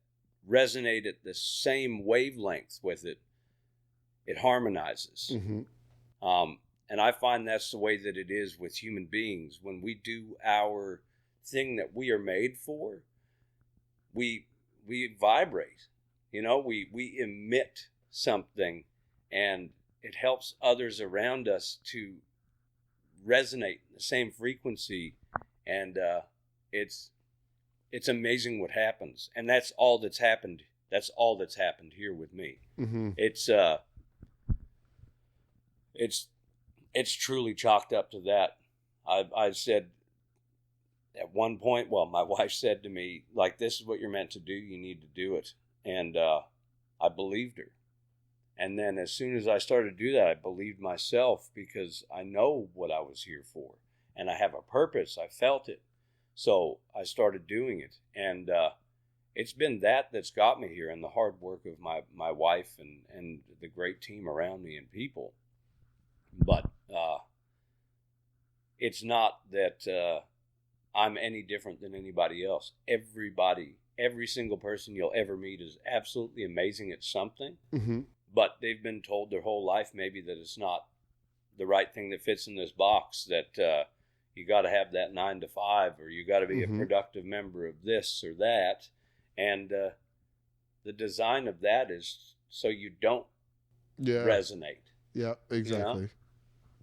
resonate at the same wavelength with it, it harmonizes. And I find that's the way that it is with human beings. When we do our thing that we are made for, we vibrate, we emit something, and it helps others around us to resonate in the same frequency. And it's amazing what happens. And that's all that's happened. That's all that's happened here with me. It's truly chalked up to that. I've said at one point, well, my wife said to me, like, this is what you're meant to do. You need to do it. And I believed her. And then as soon as I started to do that, I believed myself, because I know what I was here for. And I have a purpose. I felt it. So I started doing it. And it's been that's got me here, and the hard work of my wife and the great team around me and people. But it's not that I'm any different than anybody else. Every single person you'll ever meet is absolutely amazing at something, but they've been told their whole life maybe that it's not the right thing that fits in this box, that you got to have that 9 to 5, or you got to be a productive member of this or that. And the design of that is so you don't resonate. Yeah, exactly.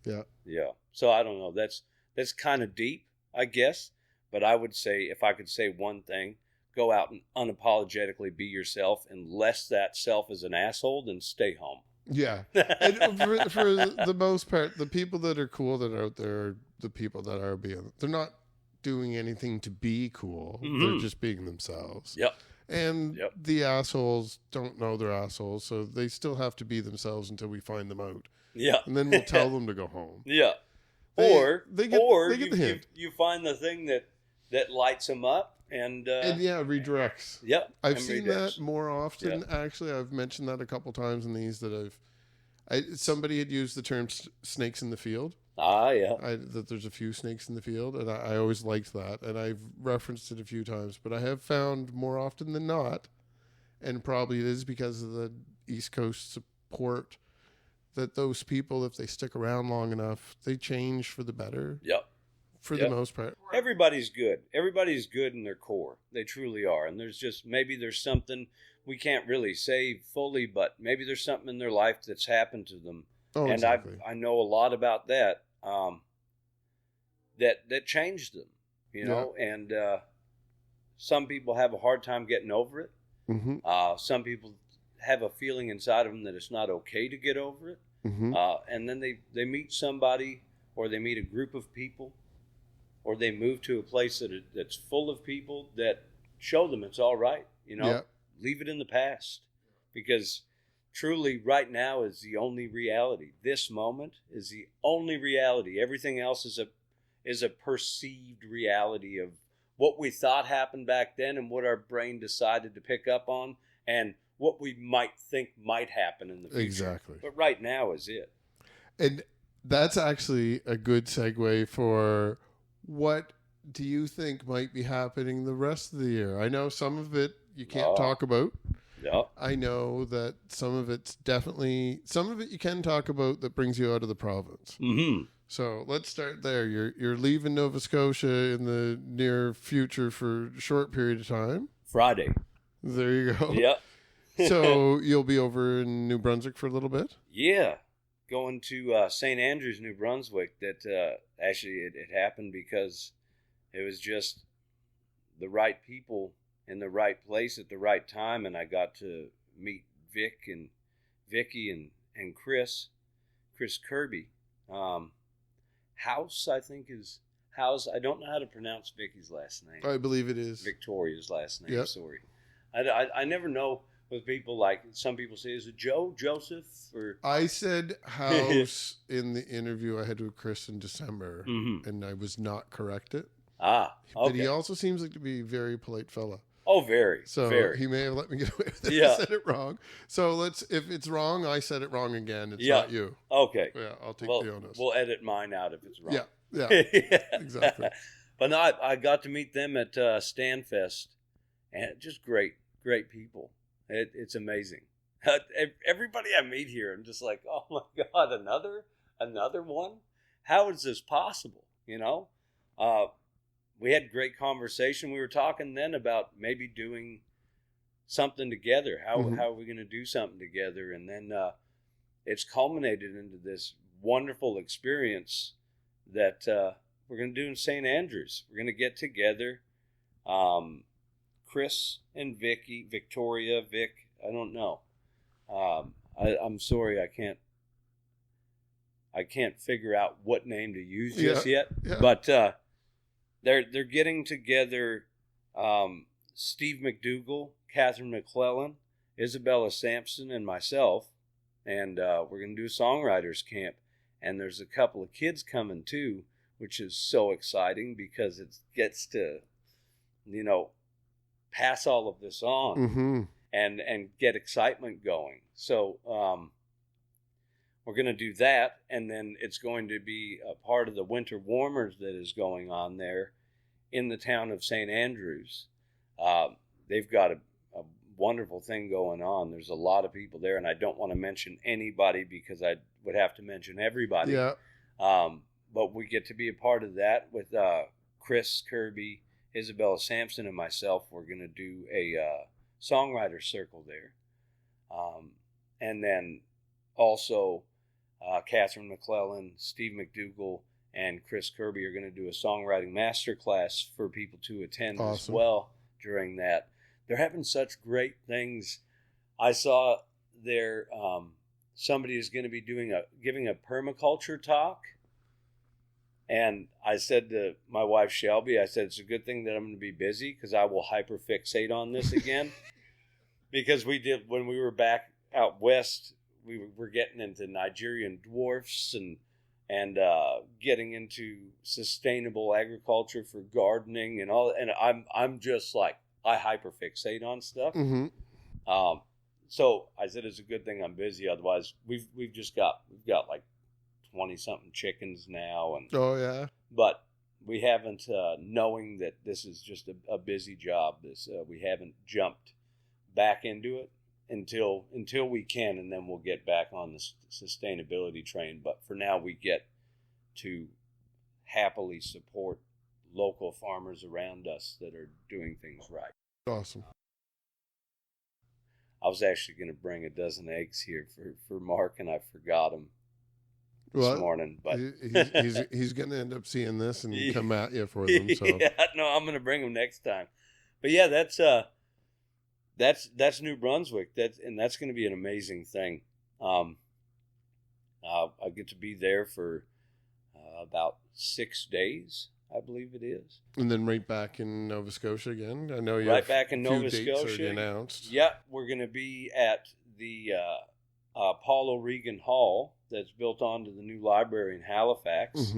Yeah. So I don't know. That's kind of deep, I guess. But I would say, if I could say one thing, go out and unapologetically be yourself, unless that self is an asshole, then stay home. Yeah. And for the most part, the people that are cool that are out there are the people that are being, they're not doing anything to be cool. They're just being themselves. Yep. And the assholes don't know they're assholes, so they still have to be themselves until we find them out. Yeah. And then we'll tell them to go home. Yeah. They get the hint. You find the thing that lights them up, and redirects. Yep. I've seen that more often. Yeah. Actually, I've mentioned that a couple times in these that somebody had used the term snakes in the field. Ah, yeah. That there's a few snakes in the field, and I always liked that, and I've referenced it a few times, but I have found more often than not, and probably it is because of the East Coast support, that those people, if they stick around long enough, they change for the better. Yep. For the most part. Everybody's good. Everybody's good in their core. They truly are. And maybe there's something we can't really say fully, but maybe there's something in their life that's happened to them. Oh, and exactly. I know a lot about that, that changed them, and some people have a hard time getting over it. Some people have a feeling inside of them that it's not okay to get over it. And then they meet somebody, or they meet a group of people, or they move to a place that's full of people that show them it's all right. Leave it in the past, because truly right now is the only reality. This moment is the only reality. Everything else is a perceived reality of what we thought happened back then, and what our brain decided to pick up on, and what we might think might happen in the future. Exactly. But right now is it. And that's actually a good segue for what do you think might be happening the rest of the year? I know some of it you can't talk about. Yeah. I know that some of it you can talk about that brings you out of the province. So let's start there. You're leaving Nova Scotia in the near future for a short period of time. Friday. There you go. Yep. So you'll be over in New Brunswick for a little bit? Yeah. Going to St. Andrews, New Brunswick. That actually it happened because it was just the right people in the right place at the right time, and I got to meet Vicky and Chris Kirby. House, I think, is House. I don't know how to pronounce Vicky's last name. I believe it is Victoria's last name. Yep. Sorry, I never know with people. Like some people say, is it Joseph? Or I said House in the interview I had with Chris in December, and I was not corrected. Okay. But he also seems like to be a very polite fella. Oh, very. So very. He may have let me get away with it. Yeah. I said it wrong. So if it's wrong, I said it wrong again. It's not you. Okay. Yeah, I'll take the onus. We'll edit mine out if it's wrong. Yeah. Exactly. But no, I got to meet them at Stanfest, and just great people. It's amazing. Everybody I meet here, I'm just like, oh my God, another one? How is this possible? You know, we had great conversation. We were talking then about maybe doing something together. How are we going to do something together? And then it's culminated into this wonderful experience that we're going to do in St. Andrews. We're going to get together. Chris and Victoria, Vic, I don't know. I'm sorry, I can't figure out what name to use just yet. Yeah. But they're getting together. Steve McDougall, Catherine McClellan, Isabella Sampson, and myself, and we're going to do a songwriters camp. And there's a couple of kids coming too, which is so exciting because it gets to, pass all of this on and get excitement going. So we're going to do that, and then it's going to be a part of the winter warmers that is going on there in the town of St. Andrews. They've got a wonderful thing going on. There's a lot of people there, and I don't want to mention anybody because I would have to mention everybody. Yeah. But we get to be a part of that with Chris Kirby, Isabella Sampson, and myself. We're going to do a songwriter circle there. And then also Catherine McClellan, Steve McDougall, and Chris Kirby are going to do a songwriting masterclass for people to attend as well during that. They're having such great things. I saw there somebody is going to be giving a permaculture talk. And I said to my wife, Shelby, I said, it's a good thing that I'm going to be busy because I will hyperfixate on this again. Because we did, when we were back out west, we were getting into Nigerian dwarfs and getting into sustainable agriculture for gardening and all. And I'm just like, I hyperfixate on stuff. So I said, it's a good thing I'm busy. Otherwise, we've got like 20-something chickens now, and but we haven't, knowing that this is just a busy job. We haven't jumped back into it until we can, and then we'll get back on the sustainability train. But for now, we get to happily support local farmers around us that are doing things right. Awesome. I was actually going to bring a dozen eggs here for Mark, and I forgot them this morning. But he's going to end up seeing this and come at you for them. So no, I'm going to bring them next time. But yeah, that's New Brunswick. That's going to be an amazing thing. I get to be there for about 6 days, I believe it is. And then right back in Nova Scotia again. I know you're right back in Nova Scotia. Announced. Yeah, we're going to be at the Paul O'Regan Hall that's built onto the new library in Halifax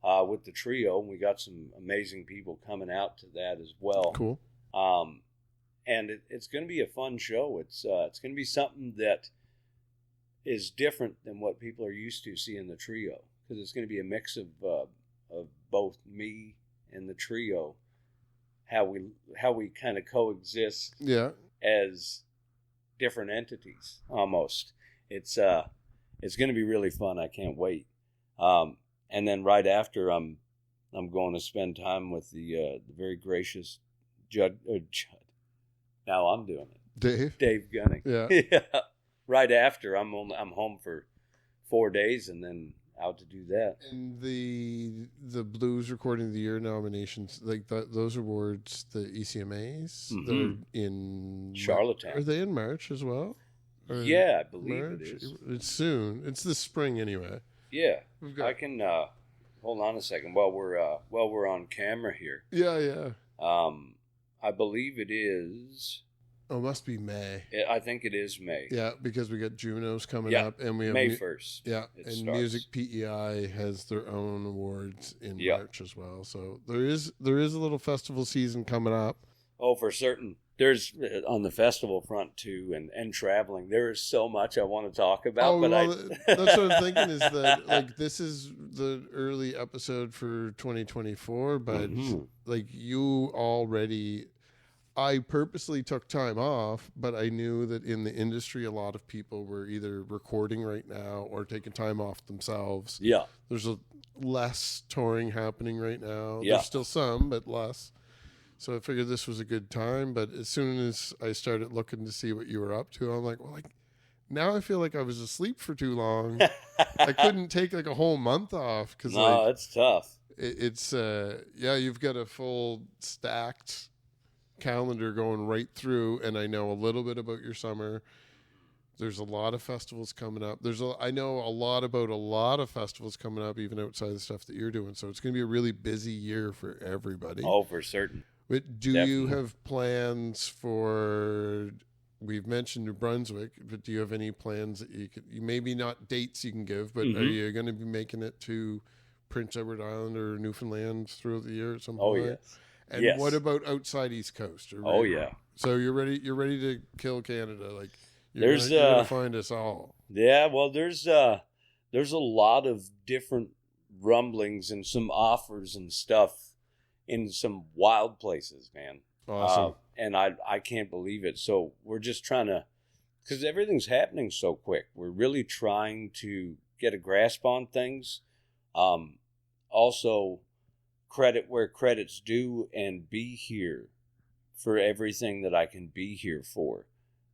with the trio. We got some amazing people coming out to that as well. Cool. And it's going to be a fun show. It's going to be something that is different than what people are used to seeing the trio, because it's going to be a mix of both me and the trio, how we kind of coexist as different entities almost. It's going to be really fun. I can't wait. And then right after, I'm going to spend time with the very gracious Judd. Now I'm doing it. Dave Gunning. Yeah. Right after, I'm home for 4 days and then out to do that. And the Blues Recording of the Year nominations, like those awards, the ECMAs, they're in Charlottetown. Are they in March as well? Yeah, I believe March? It is. It's soon. It's this spring anyway. Yeah, I can hold on a second while we're on camera here. Yeah. I believe it is. Oh, it must be May. I think it is May. Yeah, because we got Junos coming up, and we have May 1st. Yeah, and starts. Music PEI has their own awards in March as well. So there is a little festival season coming up. Oh, for certain. there's on the festival front too, and traveling. There is so much I want to talk about, Oh, but well, that's what I'm thinking is that like this is the early episode for 2024, but like you already, I purposely took time off, but I knew that in the industry, a lot of people were either recording right now or taking time off themselves. Yeah. There's less touring happening right now. Yeah. There's still some, but less. So I figured this was a good time. But as soon as I started looking to see what you were up to, I'm like, well, like now I feel like I was asleep for too long. I couldn't take like a whole month off because no, it's tough. It's you've got a full stacked calendar going right through, and I know a little bit about your summer. There's a lot of festivals coming up. I know a lot about a lot of festivals coming up, even outside the stuff that you're doing. So it's going to be a really busy year for everybody. Oh, for certain. But do you have plans for? We've mentioned New Brunswick, but do you have any plans that you could? Maybe not dates you can give, but are you going to be making it to Prince Edward Island or Newfoundland throughout the year at some point? Oh yes. And what about outside East Coast? Yeah. So you're ready to kill Canada. Like you're you're gonna find us all. Yeah, well there's a lot of different rumblings and some offers and stuff in some wild places, man. Awesome. And I can't believe it. So we're just trying to, because everything's happening so quick. We're really trying to get a grasp on things. Also credit where credit's due and be here for everything that I can be here for.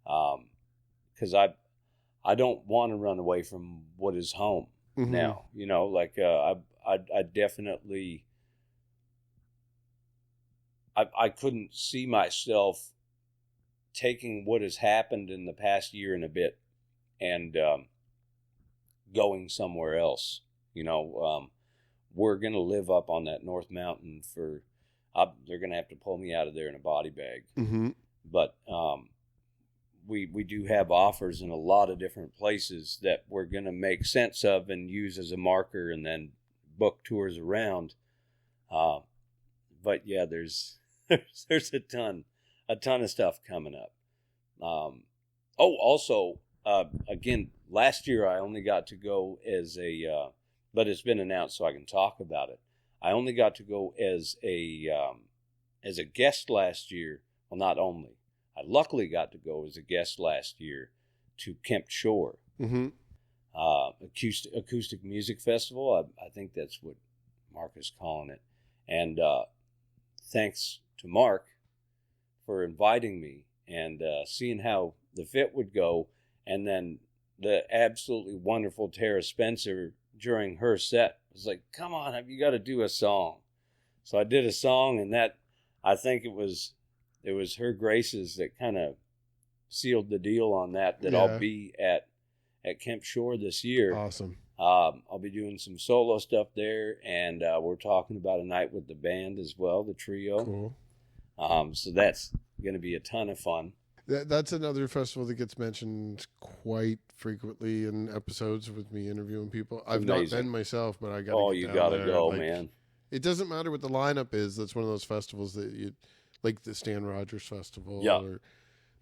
Because I don't want to run away from what is home now. You know, like I definitely, I couldn't see myself taking what has happened in the past year and a bit and going somewhere else. You know, we're going to live up on that North Mountain they're going to have to pull me out of there in a body bag. But we do have offers in a lot of different places that we're going to make sense of and use as a marker and then book tours around. But yeah, there's a ton of stuff coming up. Also, again, last year I only got to go as but it's been announced so I can talk about it. I only got to go as a guest last year. Well, not only. I luckily got to go as a guest last year to Pictou, acoustic music festival. I think that's what Mark is calling it. And thanks to Mark for inviting me and seeing how the fit would go. And then the absolutely wonderful Tara Spencer during her set was like, come on, you got to do a song. So I did a song, and that, I think it was her graces that kind of sealed the deal on that I'll be at Pictou this year. Awesome. I'll be doing some solo stuff there, and we're talking about a night with the band as well, the trio. Cool. So that's going to be a ton of fun. That's another festival that gets mentioned quite frequently in episodes with me interviewing people. I've not been myself, but I got. Oh, you got to go, like, man. It doesn't matter what the lineup is. That's one of those festivals that you like, the Stan Rogers Festival. Yeah. Or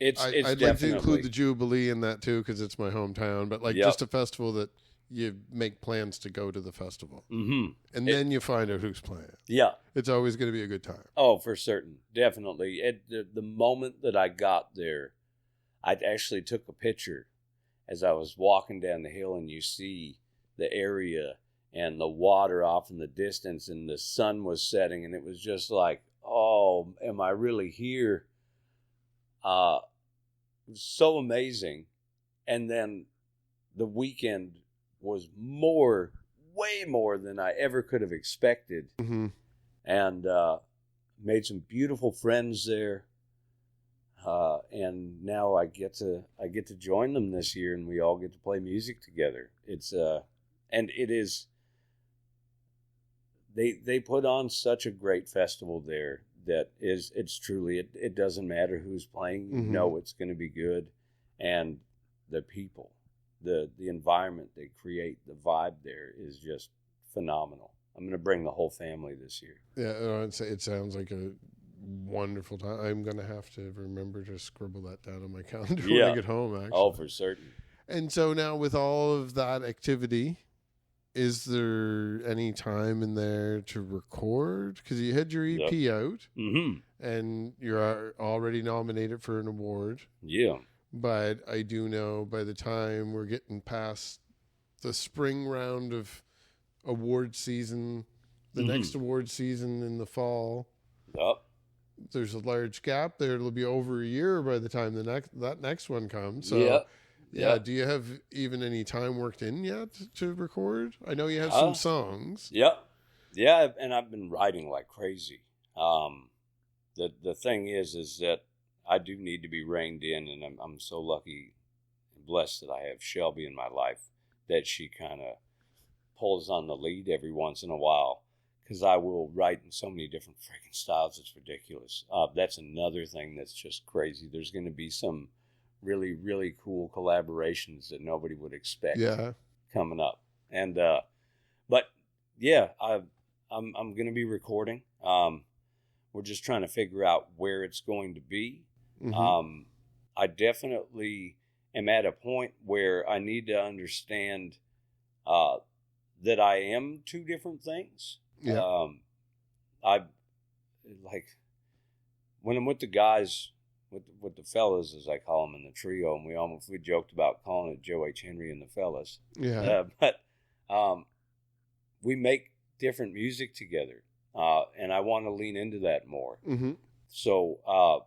I'd like to include the Jubilee in that too because it's my hometown. But like just a festival that you make plans to go to the festival, and then you find out who's playing. Yeah, it's always going to be a good time. Oh, for certain, definitely. The moment that I got there, I actually took a picture as I was walking down the hill, and you see the area and the water off in the distance, and the sun was setting, and it was just like, oh, am I really here? It was so amazing. And then the weekend was way more than I ever could have expected. And made some beautiful friends there. And now I get to join them this year, and we all get to play music together. And it is, they put on such a great festival there that it's truly, it doesn't matter who's playing, you know it's going to be good. And the people, the environment they create, the vibe there is just phenomenal. I'm going to bring the whole family this year. Yeah, it sounds like a wonderful time. I'm going to have to remember to scribble that down on my calendar when Yeah. I get home, actually. Oh, for certain. And so now with all of that activity, is there any time in there to record? Because you had your EP out, and you're already nominated for an award. Yeah. But I do know by the time we're getting past the spring round of award season, the next award season in the fall, there's a large gap there. It'll be over a year by the time that next one comes. So, yeah. Do you have even any time worked in yet to record? I know you have some songs. Yeah, and I've been writing like crazy. The thing is that I do need to be reined in, and I'm so lucky and blessed that I have Shelby in my life, that she kind of pulls on the lead every once in a while, because I will write in so many different freaking styles. It's ridiculous. That's another thing that's just crazy. There's going to be some really, really cool collaborations that nobody would expect coming up. And but yeah, I'm going to be recording. We're just trying to figure out where it's going to be. I definitely am at a point where I need to understand that I am two different things. I like when I'm with the guys, with the fellas, as I call them in the trio, and we joked about calling it Joe H. Henry and the fellas. But we make different music together, and I want to lean into that more. So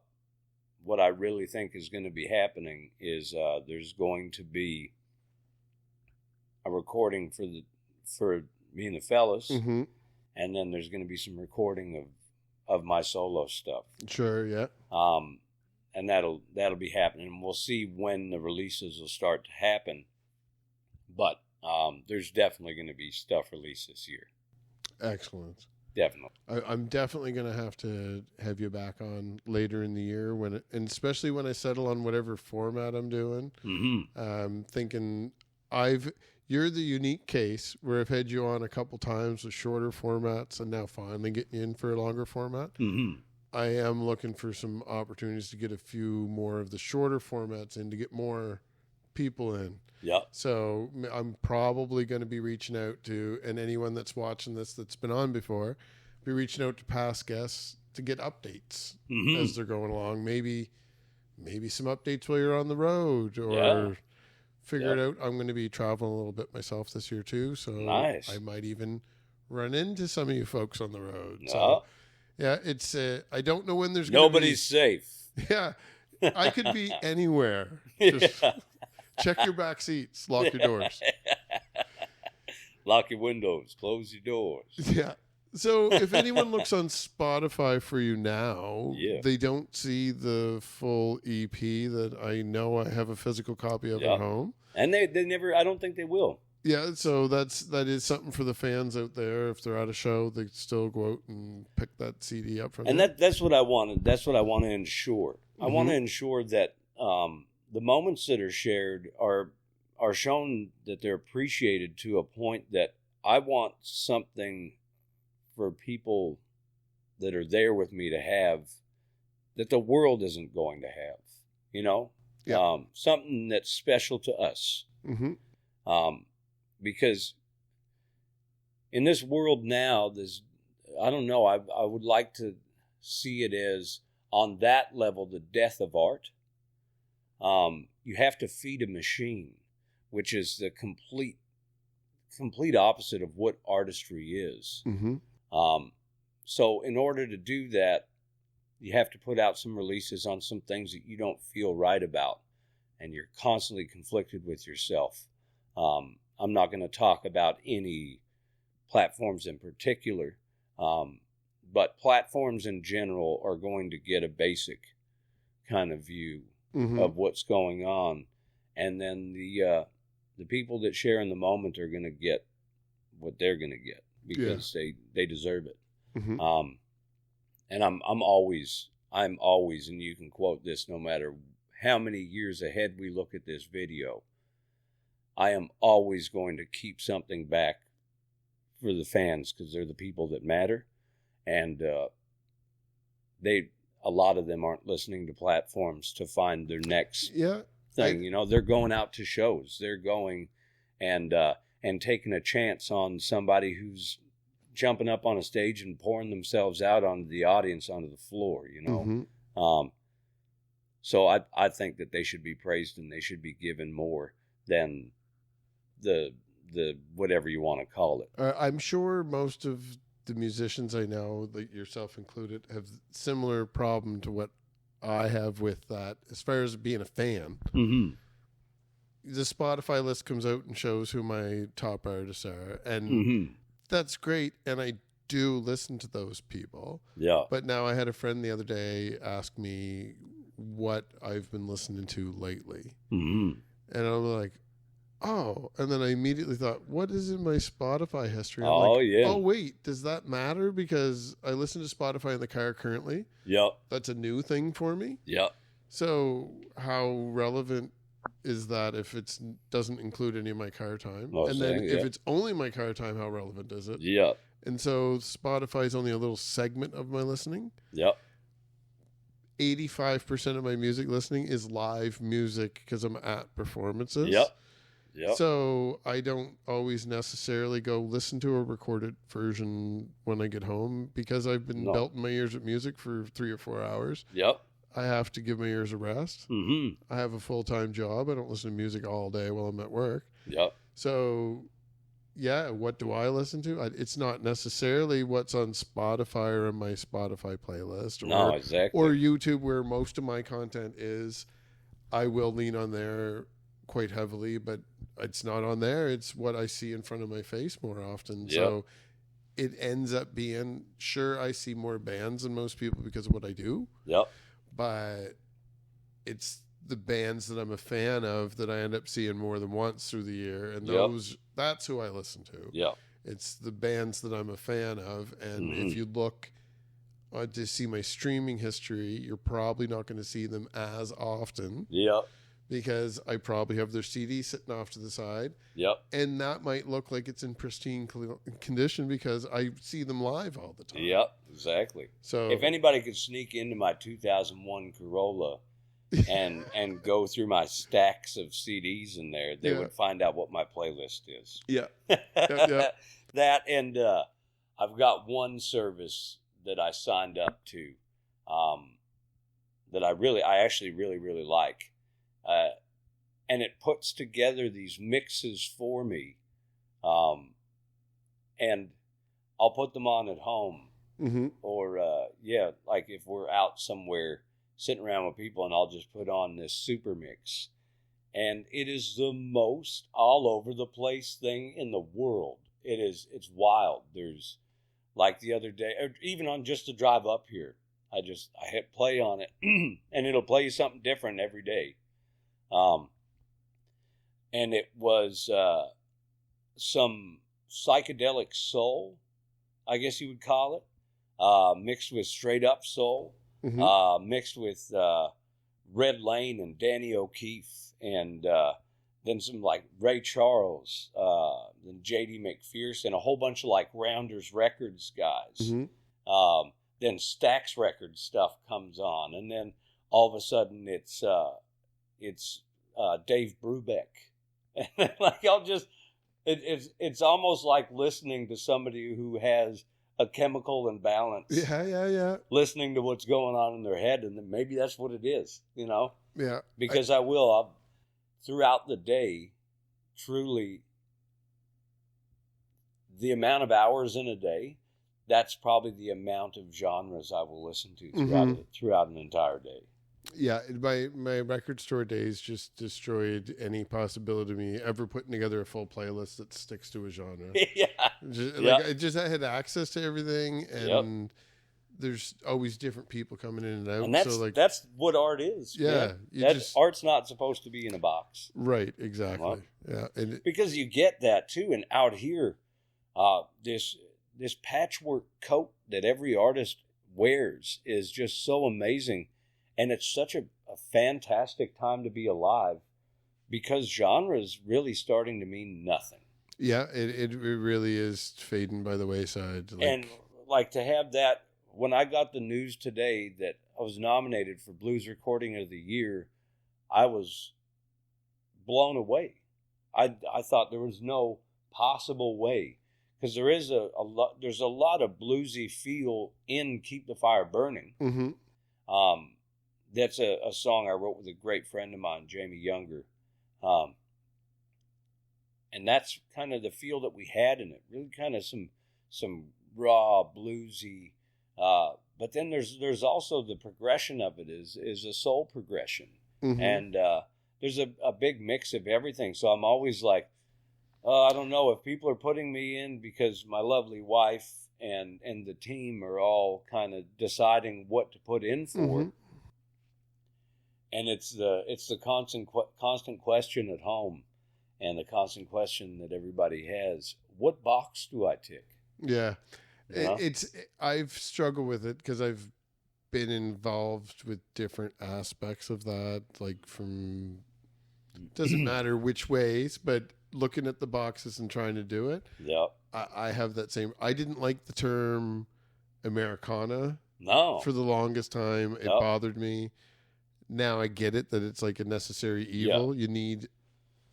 what I really think is going to be happening is there's going to be a recording for me and the fellas, and then there's going to be some recording of my solo stuff. Sure, yeah. And that'll be happening. And we'll see when the releases will start to happen. But there's definitely going to be stuff released this year. Excellent. Definitely. I'm definitely going to have you back on later in the year, and especially when I settle on whatever format I'm doing. Thinking you're the unique case where I've had you on a couple times with shorter formats, and now finally getting you in for a longer format. I am looking for some opportunities to get a few more of the shorter formats in to get more people in. Yeah. So I'm probably going to be reaching out to, and anyone that's watching this that's been on before, be reaching out to past guests to get updates as they're going along. Maybe some updates while you're on the road, or figure it out. I'm going to be traveling a little bit myself this year too, so nice. I might even run into some of you folks on the road. No. So yeah, it's I don't know when there's nobody's safe. Yeah, I could be anywhere. Just check your back seats, lock your doors, lock your windows, close your doors. Yeah. So if anyone looks on Spotify for you now, they don't see the full EP that I know I have a physical copy of at home. And they never, I don't think they will. Yeah, so that is something for the fans out there. If they're at a show, they still go out and pick that CD up from. And that's what I wanted. That's what I want to ensure. I want to ensure that the moments that are shared are shown, that they're appreciated to a point that I want something for people that are there with me to have that the world isn't going to have. You know, something that's special to us. Because in this world now, I don't know, I would like to see it as, on that level, the death of art. You have to feed a machine, which is the complete opposite of what artistry is. So in order to do that, you have to put out some releases on some things that you don't feel right about, and you're constantly conflicted with yourself. I'm not going to talk about any platforms in particular, but platforms in general are going to get a basic kind of view of what's going on, and then the people that share in the moment are going to get what they're going to get, because they deserve it. And I'm always, and you can quote this no matter how many years ahead we look at this video, I am always going to keep something back for the fans, because they're the people that matter. And a lot of them aren't listening to platforms to find their next thing. They're going out to shows. They're going and taking a chance on somebody who's jumping up on a stage and pouring themselves out onto the audience, onto the floor, So I think that they should be praised and they should be given more than the whatever you want to call it. I'm sure most of the musicians I know, like yourself included, have similar problem to what I have with that. As far as being a fan, the Spotify list comes out and shows who my top artists are, and that's great. And I do listen to those people. Yeah. But now I had a friend the other day ask me what I've been listening to lately, and I'm like, oh, and then I immediately thought, what is in my Spotify history? I'm oh, wait, does that matter? Because I listen to Spotify in the car currently. Yep. That's a new thing for me. Yep. So how relevant is that if it doesn't include any of my car time? And then if it's only my car time, how relevant is it? Yep. And so Spotify is only a little segment of my listening. Yep. 85% of my music listening is live music because I'm at performances. Yep. Yep. So I don't always necessarily go listen to a recorded version when I get home because I've been belting my ears with music for 3 or 4 hours. Yep. I have to give my ears a rest. I have a full-time job. I don't listen to music all day while I'm at work. Yep. So, yeah, what do I listen to? It's not necessarily what's on Spotify or in my Spotify playlist. Or YouTube, where most of my content is. I will lean on there quite heavily, but it's not on there. It's what I see in front of my face more often. Yep. So it ends up being, sure, I see more bands than most people because of what I do. Yep. But it's the bands that I'm a fan of that I end up seeing more than once through the year. And that's who I listen to. Yeah. It's the bands that I'm a fan of. And if you look to see my streaming history, you're probably not going to see them as often. Yeah. Because I probably have their CD sitting off to the side. Yep. And that might look like it's in pristine condition because I see them live all the time. Yep, exactly. So if anybody could sneak into my 2001 Corolla and go through my stacks of CDs in there, they would find out what my playlist is. Yeah. Yep. That, and I've got one service that I signed up to that I actually really, really like. And it puts together these mixes for me. And I'll put them on at home. Or, like if we're out somewhere sitting around with people and I'll just put on this super mix. And it is the most all over the place thing in the world. It's wild. There's, like the other day, or even on just the drive up here, I hit play on it and it'll play you something different every day. And it was some psychedelic soul, I guess you would call it, mixed with straight up soul, mixed with Red Lane and Danny O'Keefe, and then some like Ray Charles, then J.D. McPherson, a whole bunch of like Rounders Records guys. Then Stax Records stuff comes on, and then all of a sudden it's Dave Brubeck. Like it's almost like listening to somebody who has a chemical imbalance. Yeah. Listening to what's going on in their head, and then maybe that's what it is, Yeah. Because I'll throughout the day, truly, the amount of hours in a day, that's probably the amount of genres I will listen to throughout an entire day. Yeah, my record store days just destroyed any possibility of me ever putting together a full playlist that sticks to a genre. I had access to everything, and there's always different people coming in and out. And that's what art is. Yeah, art's not supposed to be in a box. Right, exactly. Yeah, because you get that too. And out here, this patchwork coat that every artist wears is just so amazing. And it's such a fantastic time to be alive because genre is really starting to mean nothing. Yeah, it really is fading by the wayside. And like to have that, when I got the news today that I was nominated for Blues Recording of the Year, I was blown away. I thought there was no possible way, because there is there's a lot of bluesy feel in Keep the Fire Burning. Mm-hmm. That's a song I wrote with a great friend of mine, Jamie Younger. And that's kind of the feel that we had in it. Really kind of some raw bluesy, but then there's also the progression of it is a soul progression. Mm-hmm. And there's a big mix of everything. So I'm always like, I don't know if people are putting me in because my lovely wife and the team are all kind of deciding what to put in for. Mm-hmm. And it's the constant question at home, and the constant question that everybody has: what box do I tick? Yeah, you know? I've struggled with it because I've been involved with different aspects of that, like from, doesn't matter which ways, but looking at the boxes and trying to do it. Yep. I have that same, I didn't like the term Americana. No. For the longest time. It bothered me. Now I get it, that it's like a necessary evil. Yep.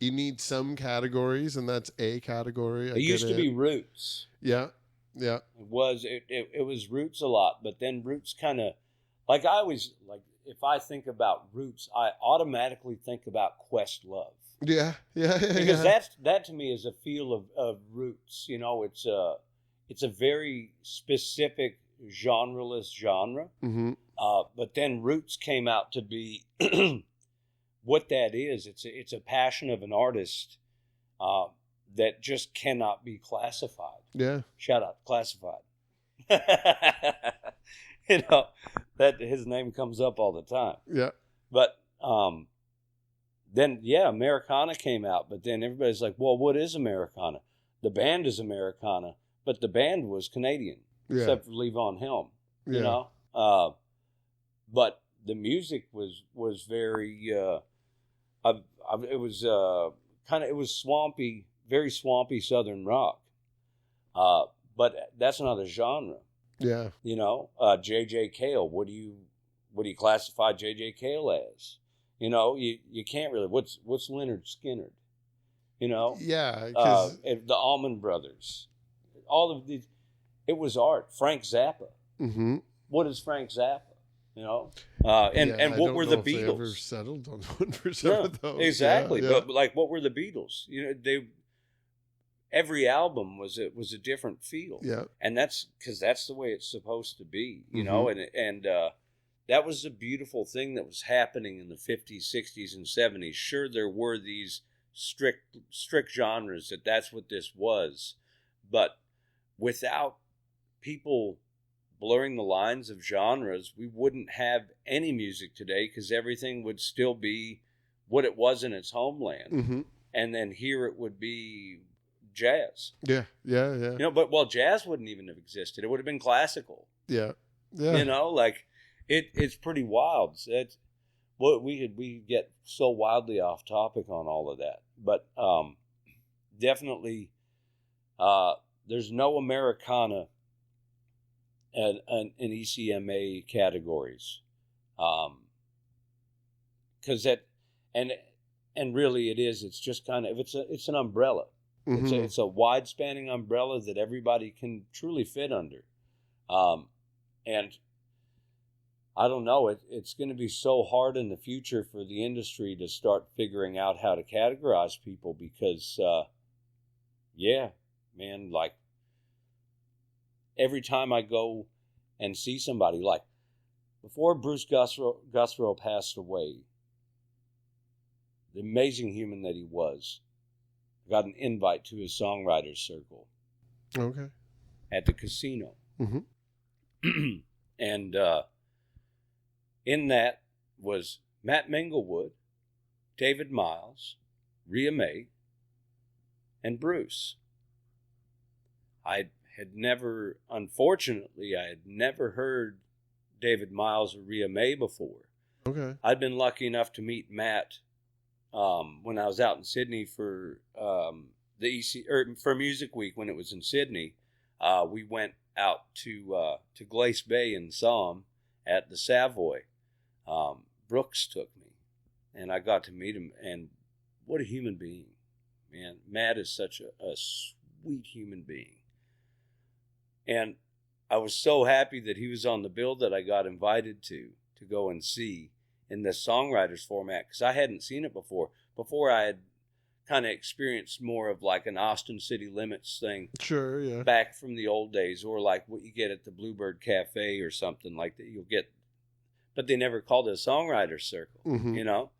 You need some categories, and that's a category. It used to be roots. Yeah. Yeah. It was roots a lot, but then roots kind of, like I always, like if I think about roots, I automatically think about Questlove. Yeah. Because that to me is a feel of roots. You know, it's a very specific genreless genre. Mm-hmm. But then roots came out to be what that is. It's a passion of an artist that just cannot be classified. Yeah. Shout out, classified. You know, that his name comes up all the time. Yeah. But then, Americana came out. But then everybody's like, well, what is Americana? The band is Americana, but the band was Canadian, except for Levon Helm, you know? But the music was very, it was swampy, very swampy Southern rock. But that's not a genre. Yeah. You know, J.J. Cale, what do you classify J.J. Cale as? You know, you can't really, what's Leonard Skinner? You know? Yeah. The Allman Brothers. All of these, it was art. Frank Zappa. Mm-hmm. What is Frank Zappa? You know, and what were the Beatles? They ever settled on 1% of those. Exactly, but like, what were the Beatles? You know, every album was a different feel. Yeah, and that's because that's the way it's supposed to be. You know, and that was a beautiful thing that was happening in the 50s, 60s, and 70s. Sure, there were these strict genres that's what this was, but without people blurring the lines of genres, we wouldn't have any music today, because everything would still be what it was in its homeland. Mm-hmm. And then here it would be jazz. Yeah. You know, jazz wouldn't even have existed. It would have been classical. Yeah. You know, like it's pretty wild. It's what we get so wildly off topic on all of that. But definitely there's no Americana and ECMA categories, because that and really it's just kind of it's an umbrella. Mm-hmm. It's a wide spanning umbrella that everybody can truly fit under, and I don't know, it's going to be so hard in the future for the industry to start figuring out how to categorize people, because man, like, every time I go and see somebody, like before Bruce Guthrow passed away, the amazing human that he was, got an invite to his songwriters circle. Okay. At the casino. Mm-hmm. And in that was Matt Minglewood, David Miles, Rhea May, and Bruce. Unfortunately, I had never heard David Miles or Rhea May before. Okay. I'd been lucky enough to meet Matt when I was out in Sydney for for Music Week when it was in Sydney. We went out to Glace Bay and saw him at the Savoy. Brooks took me, and I got to meet him, and what a human being, man. Matt is such a sweet human being. And I was so happy that he was on the bill that I got invited to go and see in the songwriters format, because I hadn't seen it before. Before I had kind of experienced more of like an Austin City Limits thing. Sure, yeah. Back from the old days, or like what you get at the Bluebird Cafe or something like that. You'll get, but they never called it a songwriter circle, you know?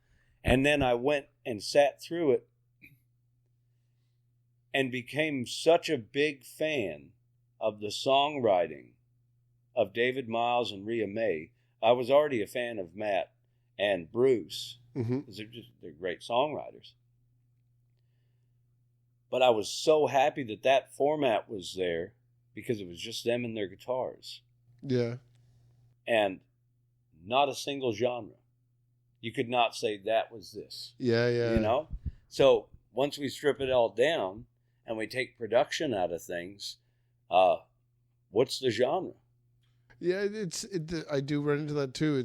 And then I went and sat through it and became such a big fan of the songwriting of David Miles and Rhea May. I was already a fan of Matt and Bruce, because they're great songwriters. But I was so happy that that format was there, because it was just them and their guitars. Yeah. And not a single genre. You could not say that was this. Yeah, yeah. You know? So once we strip it all down and we take production out of things, what's the genre? Yeah, I do run into that too.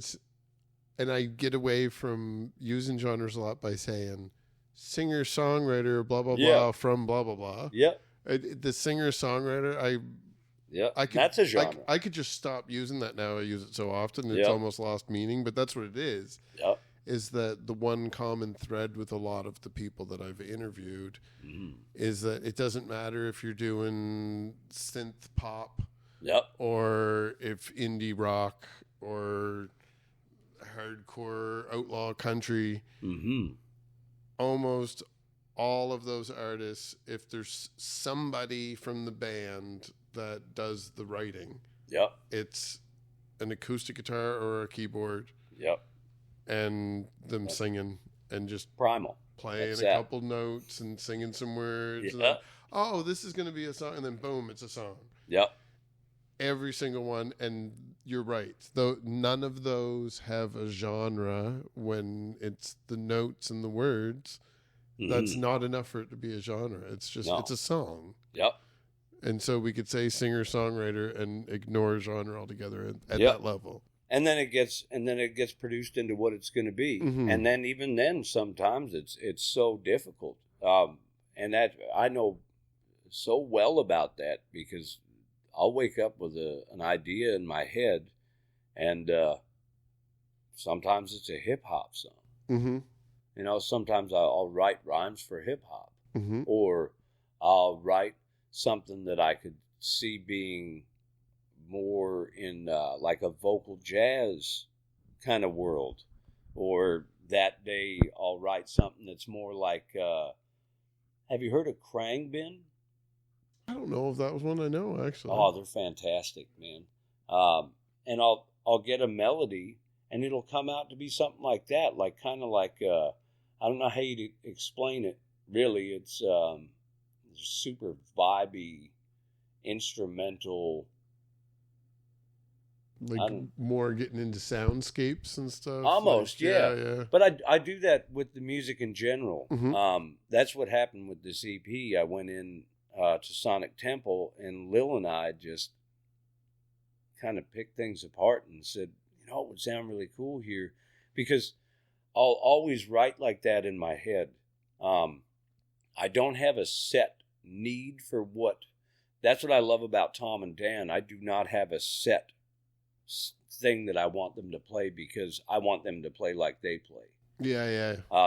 And I get away from using genres a lot by saying singer-songwriter, blah, blah, blah, from blah, blah, blah. Yep. The singer-songwriter, that's a genre. I could just stop using that now. I use it so often, it's almost lost meaning, but that's what it is. Yep. Is that the one common thread with a lot of the people that I've interviewed is that it doesn't matter if you're doing synth pop or if indie rock or hardcore outlaw country. Almost all of those artists, if there's somebody from the band that does the writing, it's an acoustic guitar or a keyboard, and them singing and just primal playing a couple notes and singing some words. And then, oh, this is going to be a song, and then boom, it's a song. Every single one, and you're right. Though none of those have a genre. When it's the notes and the words, that's not enough for it to be a genre. It's just it's a song. And so we could say singer-songwriter and ignore genre altogether at that level. And then it gets produced into what it's going to be. And then even then, sometimes it's so difficult. And that I know so well about that, because I'll wake up with an idea in my head, and sometimes it's a hip hop song. You know, sometimes I'll write rhymes for hip hop, or I'll write something that I could see being more in like a vocal jazz kind of world. Or that day I'll write something that's more like, have you heard of Krangbin? I don't know if that was one I know, actually. Oh, they're fantastic, man. And I'll get a melody, and it'll come out to be something like that, like kind of like I don't know how you explain it. Really, it's super vibey, instrumental. Like more getting into soundscapes and stuff. Almost, like, yeah. But I do that with the music in general. That's what happened with this EP. I went in to Sonic Temple, and Lil and I just kind of picked things apart and said, you know, it would sound really cool here, because I'll always write like that in my head. I don't have a set need for what. That's what I love about Tom and Dan. I do not have a set thing that I want them to play, because I want them to play like they play.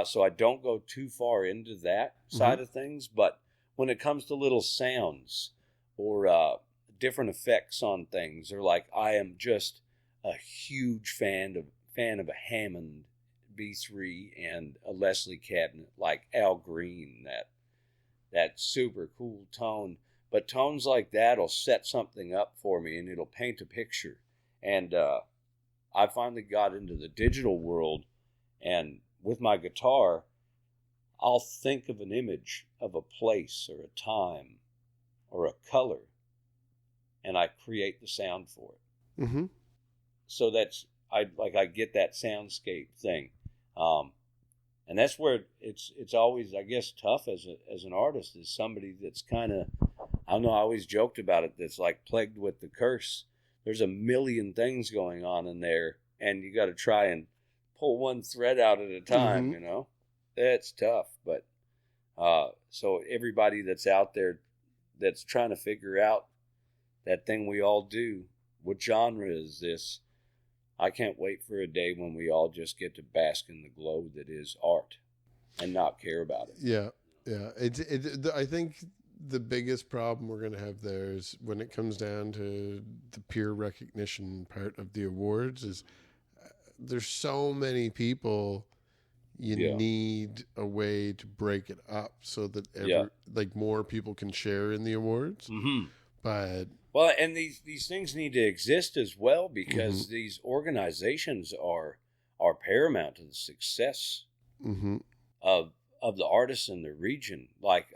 So I don't go too far into that side of things, but when it comes to little sounds or different effects on things, or like I am just a huge fan of a Hammond B3 and a Leslie cabinet, like Al Green, that super cool tone. But tones like that will set something up for me, and it'll paint a picture. And I finally got into the digital world, and with my guitar, I'll think of an image of a place or a time or a color, and I create the sound for it. So that's I get that soundscape thing, and that's where it's always, I guess, tough as an artist, is somebody that's kind of, I don't know, I always joked about it. That's like plagued with the curse. There's a million things going on in there, and you got to try and pull one thread out at a time, Mm-hmm. you know? That's tough. But so everybody that's out there that's trying to figure out that thing we all do, what genre is this? I can't wait for a day when we all just get to bask in the glow that is art and not care about it. Yeah. I think the biggest problem we're going to have there is when it comes down to the peer recognition part of the awards is there's so many people. You need a way to break it up so that like more people can share in the awards. Mm-hmm. But well, and these things need to exist as well because these organizations are paramount to the success of the artists in the region. Like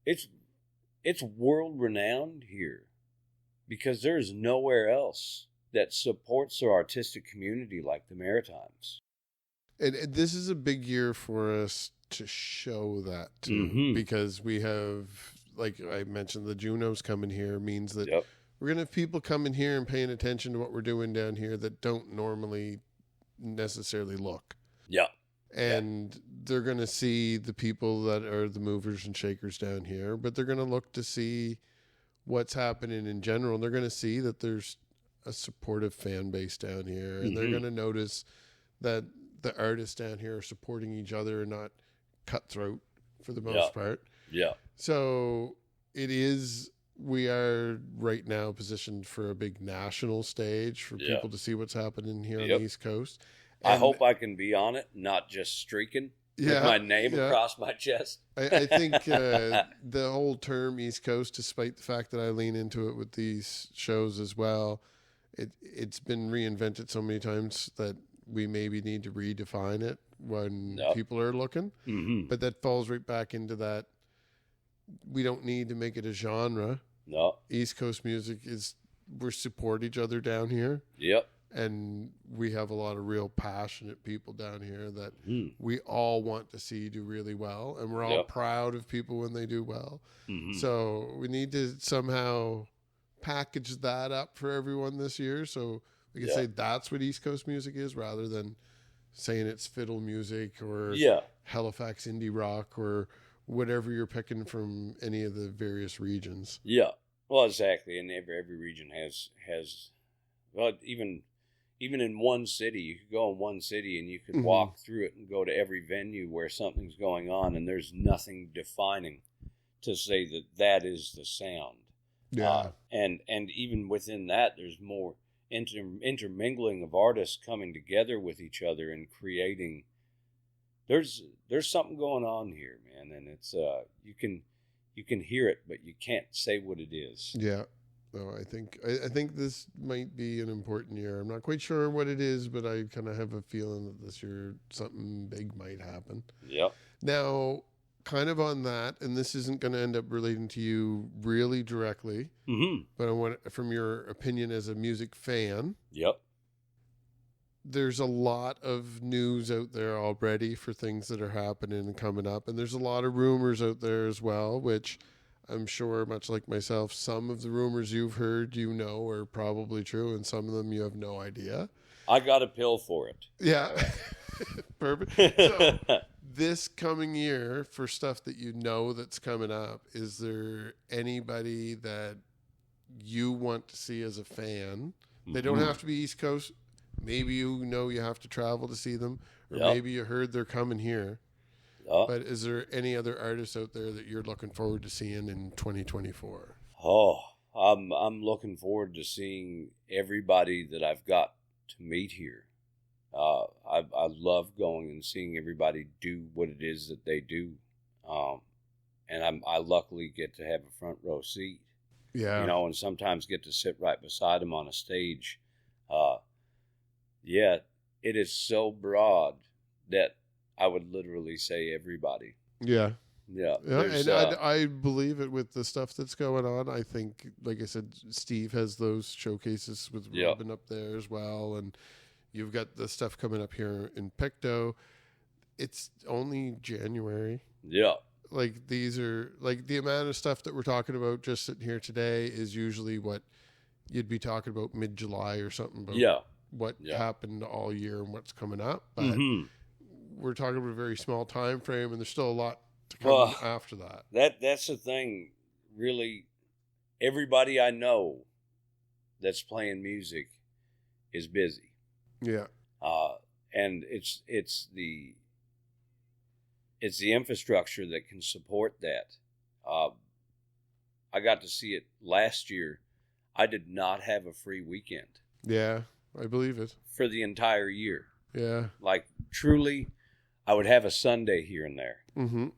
it's world renowned here because there's nowhere else that supports the artistic community like the Maritimes. And this is a big year for us to show that too, because we have, like I mentioned, the Junos coming here means that we're going to have people coming here and paying attention to what we're doing down here that don't normally necessarily look. Yeah. And they're going to see the people that are the movers and shakers down here, but they're going to look to see what's happening in general. They're going to see that there's a supportive fan base down here, and they're going to notice that the artists down here are supporting each other and not cutthroat for the most part. Yeah. So we are right now positioned for a big national stage for people to see what's happening here on the East Coast. And I hope I can be on it, not just streaking with my name across my chest. I think the whole term East Coast, despite the fact that I lean into it with these shows as well, it's been reinvented so many times that we maybe need to redefine it when people are looking. But that falls right back into that. We don't need to make it a genre. No. East Coast music we support each other down here. Yep. And we have a lot of real passionate people down here that we all want to see do really well. And we're all proud of people when they do well. So we need to somehow package that up for everyone this year. So we can say that's what East Coast music is rather than saying it's fiddle music or Halifax indie rock or whatever you're picking from any of the various regions. Yeah. Well, exactly. And every region has well, even in one city, you could go in one city and you could walk through it and go to every venue where something's going on and there's nothing defining to say that is the sound. Yeah. And even within that, there's more intermingling of artists coming together with each other and creating. There's something going on here, man, and it's you can hear it, but you can't say what it is. Yeah, no, I think this might be an important year. I'm not quite sure what it is, but I kind of have a feeling that this year something big might happen. Yep. Now, kind of on that, and this isn't going to end up relating to you really directly, but I want from your opinion as a music fan. Yep. There's a lot of news out there already for things that are happening and coming up, and there's a lot of rumors out there as well, which I'm sure, much like myself, some of the rumors you've heard, are probably true, and some of them you have no idea. I got a pill for it. Yeah. Perfect. So, this coming year, for stuff that that's coming up, is there anybody that you want to see as a fan? They don't have to be East Coast. Maybe you have to travel to see them, or maybe you heard they're coming here. Yep. But is there any other artists out there that you're looking forward to seeing in 2024? Oh, I'm looking forward to seeing everybody that I've got to meet here. I love going and seeing everybody do what it is that they do, and I luckily get to have a front row seat. Yeah, and sometimes get to sit right beside them on a stage. Yeah, it is so broad that I would literally say everybody. Yeah. Yeah. And I believe it with the stuff that's going on. I think, like I said, Steve has those showcases with Robin up there as well. And you've got the stuff coming up here in Pictou. It's only January. Yeah. like these are like the amount of stuff that we're talking about just sitting here today is usually what you'd be talking about mid-July or something about what happened all year and what's coming up. But we're talking about a very small time frame, and there's still a lot to come after that. That's the thing. Really, everybody I know that's playing music is busy. Yeah. And it's the infrastructure that can support that. I got to see it last year. I did not have a free weekend. Yeah, I believe it. For the entire year. Yeah. Like, truly, I would have a Sunday here and there. Mm-hmm.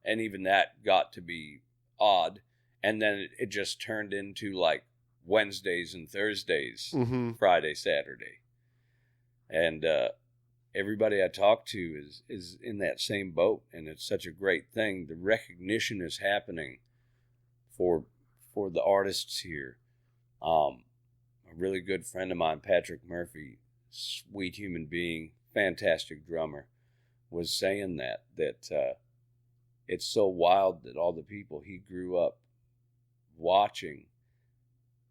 And even that got to be odd. And then it just turned into like Wednesdays and Thursdays, Friday, Saturday. And everybody I talk to is in that same boat, and it's such a great thing. The recognition is happening for the artists here. A really good friend of mine, Patrick Murphy, sweet human being, fantastic drummer, was saying that it's so wild that all the people he grew up watching,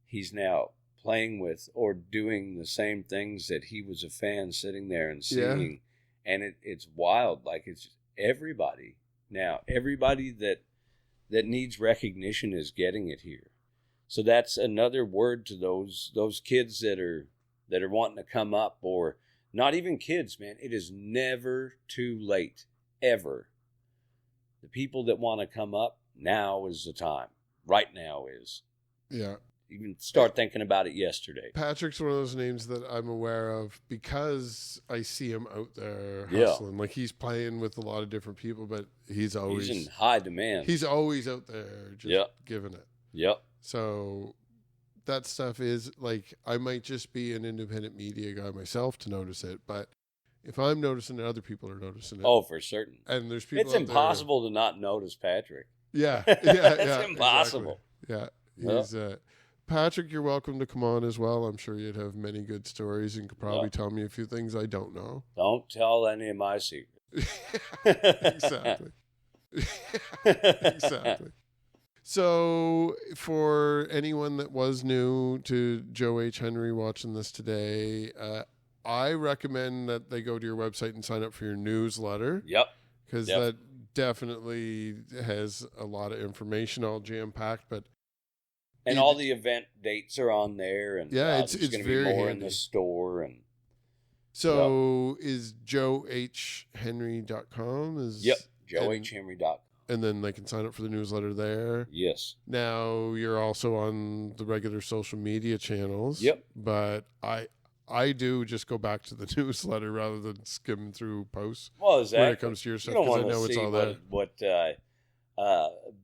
he's now playing with or doing the same things that he was a fan sitting there and seeing. Yeah. And it's wild. Like, it's everybody now. Everybody that needs recognition is getting it here. So that's another word to those kids that are wanting to come up, or not even kids, man. It is never too late, ever. The people that want to come up, now is the time. Right now is. Yeah. You can start thinking about it yesterday. Patrick's one of those names that I'm aware of because I see him out there hustling. Like, he's playing with a lot of different people, but he's in high demand. He's always out there just giving it. Yep. So that stuff is like, I might just be an independent media guy myself to notice it, but if I'm noticing it, other people are noticing it. Oh, for certain. And there's people. It's impossible to not notice Patrick. Yeah. It's impossible. Exactly. Yeah. He's Patrick, you're welcome to come on as well. I'm sure you'd have many good stories and could probably tell me a few things I don't know. Don't tell any of my secrets. Exactly. Exactly. So for anyone that was new to Joe H. Henry watching this today, I recommend that they go to your website and sign up for your newsletter. Yep. Because that definitely has a lot of information, all jam-packed, but and all the event dates are on there, and it's going to be very more handy. in the store. And so is joehhenry.com? joehhenry.com. And then they can sign up for the newsletter there. Yes. Now you're also on the regular social media channels. Yep. But I do just go back to the newsletter rather than skimming through posts. Well, exactly. When it comes to your stuff, because I know it's all there. What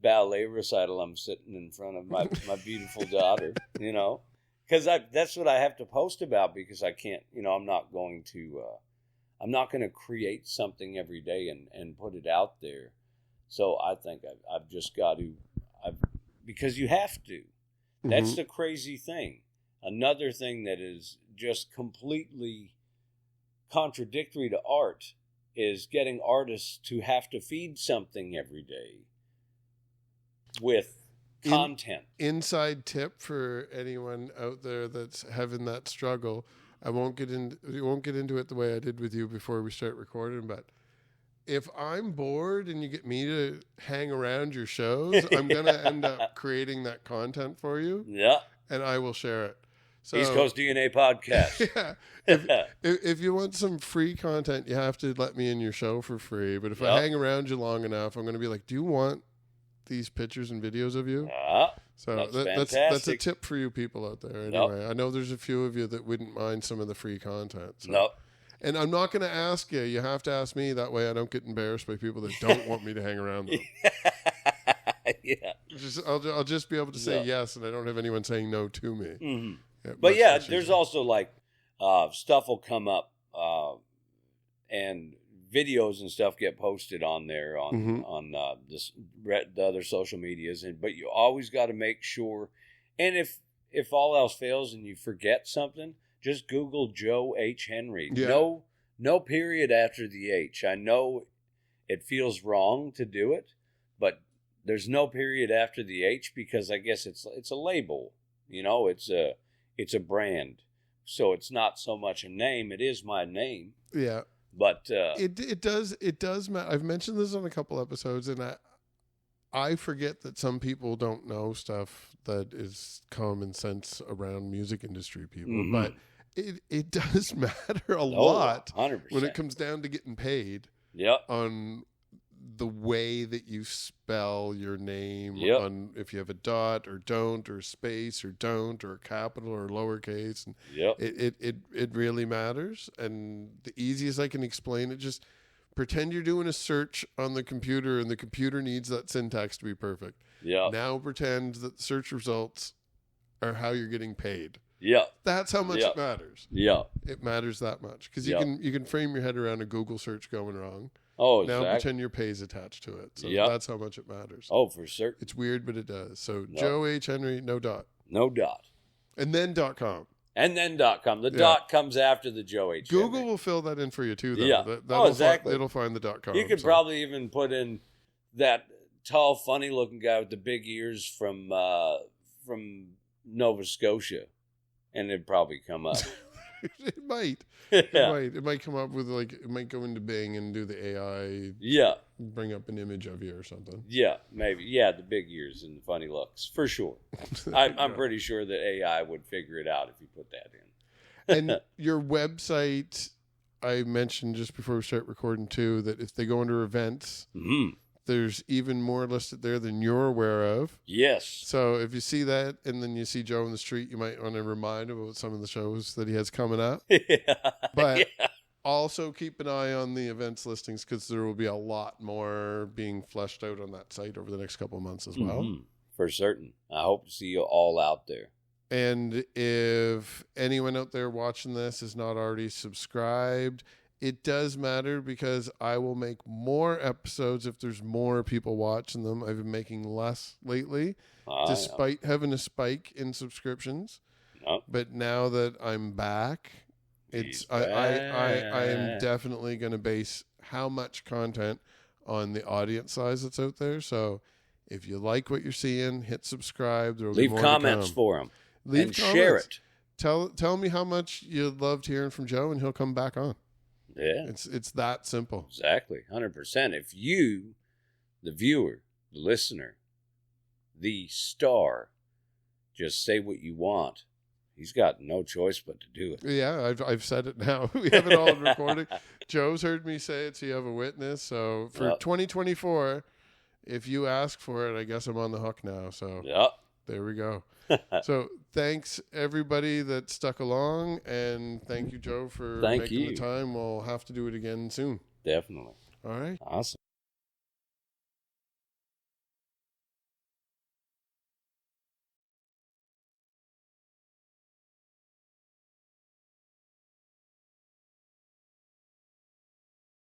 ballet recital I'm sitting in front of my beautiful daughter, because that's what I have to post about, because I can't, I'm not going to create something every day and put it out there. So I think I've just got to, because you have to. That's the crazy thing. Another thing that is just completely contradictory to art is getting artists to have to feed something every day with content. Inside tip for anyone out there that's having that struggle. We won't get into it the way I did with you before we start recording, but if I'm bored and you get me to hang around your shows, I'm going to end up creating that content for you. Yeah. And I will share it. So, East Coast DNA podcast. Yeah. If you want some free content, you have to let me in your show for free. But if I hang around you long enough, I'm going to be like, do you want these pictures and videos of you? So that's a tip for you people out there. Anyway, I know there's a few of you that wouldn't mind some of the free content. So. And I'm not going to ask you. You have to ask me. That way I don't get embarrassed by people that don't want me to hang around them. Yeah. I'll just be able to say yes, and I don't have anyone saying no to me. Mm-hmm. Yeah, but there's also like stuff will come up and videos and stuff get posted on there on the other social medias, but you always got to make sure. And if all else fails and you forget something, just Google Joe H. Henry. Yeah. No period after the H. I know it feels wrong to do it, but there's no period after the H because I guess it's a label, it's a brand. So it's not so much a name, it is my name. Yeah. But it does I've mentioned this on a couple episodes, and I forget that some people don't know stuff that is common sense around music industry people, but it does matter a lot 100%. when it comes down to getting paid. Yep. On the way that you spell your name, yep. on if you have a dot or don't or space or don't or capital or lowercase, and yep. it really matters. And the easiest I can explain it, just pretend you're doing a search on the computer and the computer needs that syntax to be perfect. Yeah. Now pretend that the search results are how you're getting paid. Yeah. That's how much yep. it matters. Yeah. It matters that much because yep. you can frame your head around a Google search going wrong. Oh, now exactly. pretend your pay is attached to it. So yep. that's how much it matters. Oh, for certain. It's weird, but it does. So yep. Joe H. Henry, no dot. No dot. And then .com. And then .com. The dot comes after the Joe H. Google Henry. will fill that in for you too, though. Yeah. Exactly. It'll find the .com. You could probably even put in that tall, funny-looking guy with the big ears from Nova Scotia, and it'd probably come up. It might. Yeah. It might come up with it might go into Bing and do the AI. Yeah. Bring up an image of you or something. Yeah, maybe. Yeah, the big ears and the funny looks, for sure. I'm pretty sure that AI would figure it out if you put that in. And your website, I mentioned just before we start recording too, that if they go under events, there's even more listed there than you're aware of. Yes. So if you see that and then you see Joe in the street, you might want to remind him about some of the shows that he has coming up. Yeah. But also keep an eye on the events listings because there will be a lot more being fleshed out on that site over the next couple of months as well. For certain. I hope to see you all out there. And if anyone out there watching this is not already subscribed, it does matter because I will make more episodes if there's more people watching them. I've been making less lately, despite having a spike in subscriptions. But now that I'm back, I am definitely going to base how much content on the audience size that's out there. So if you like what you're seeing, hit subscribe. There'll be Leave more comments to come. for him. Leave and comments. Share it. Tell me how much you loved hearing from Joe, and he'll come back on. Yeah. It's that simple. Exactly. 100%. If you, the viewer, the listener, the star, just say what you want, he's got no choice but to do it. Yeah, I've said it now. We have it all in recording. Joe's heard me say it, so you have a witness. So for 2024, if you ask for it, I guess I'm on the hook now. So there we go. So thanks everybody that stuck along, and thank you, Joe, for making the time. We'll have to do it again soon. Definitely. All right. Awesome.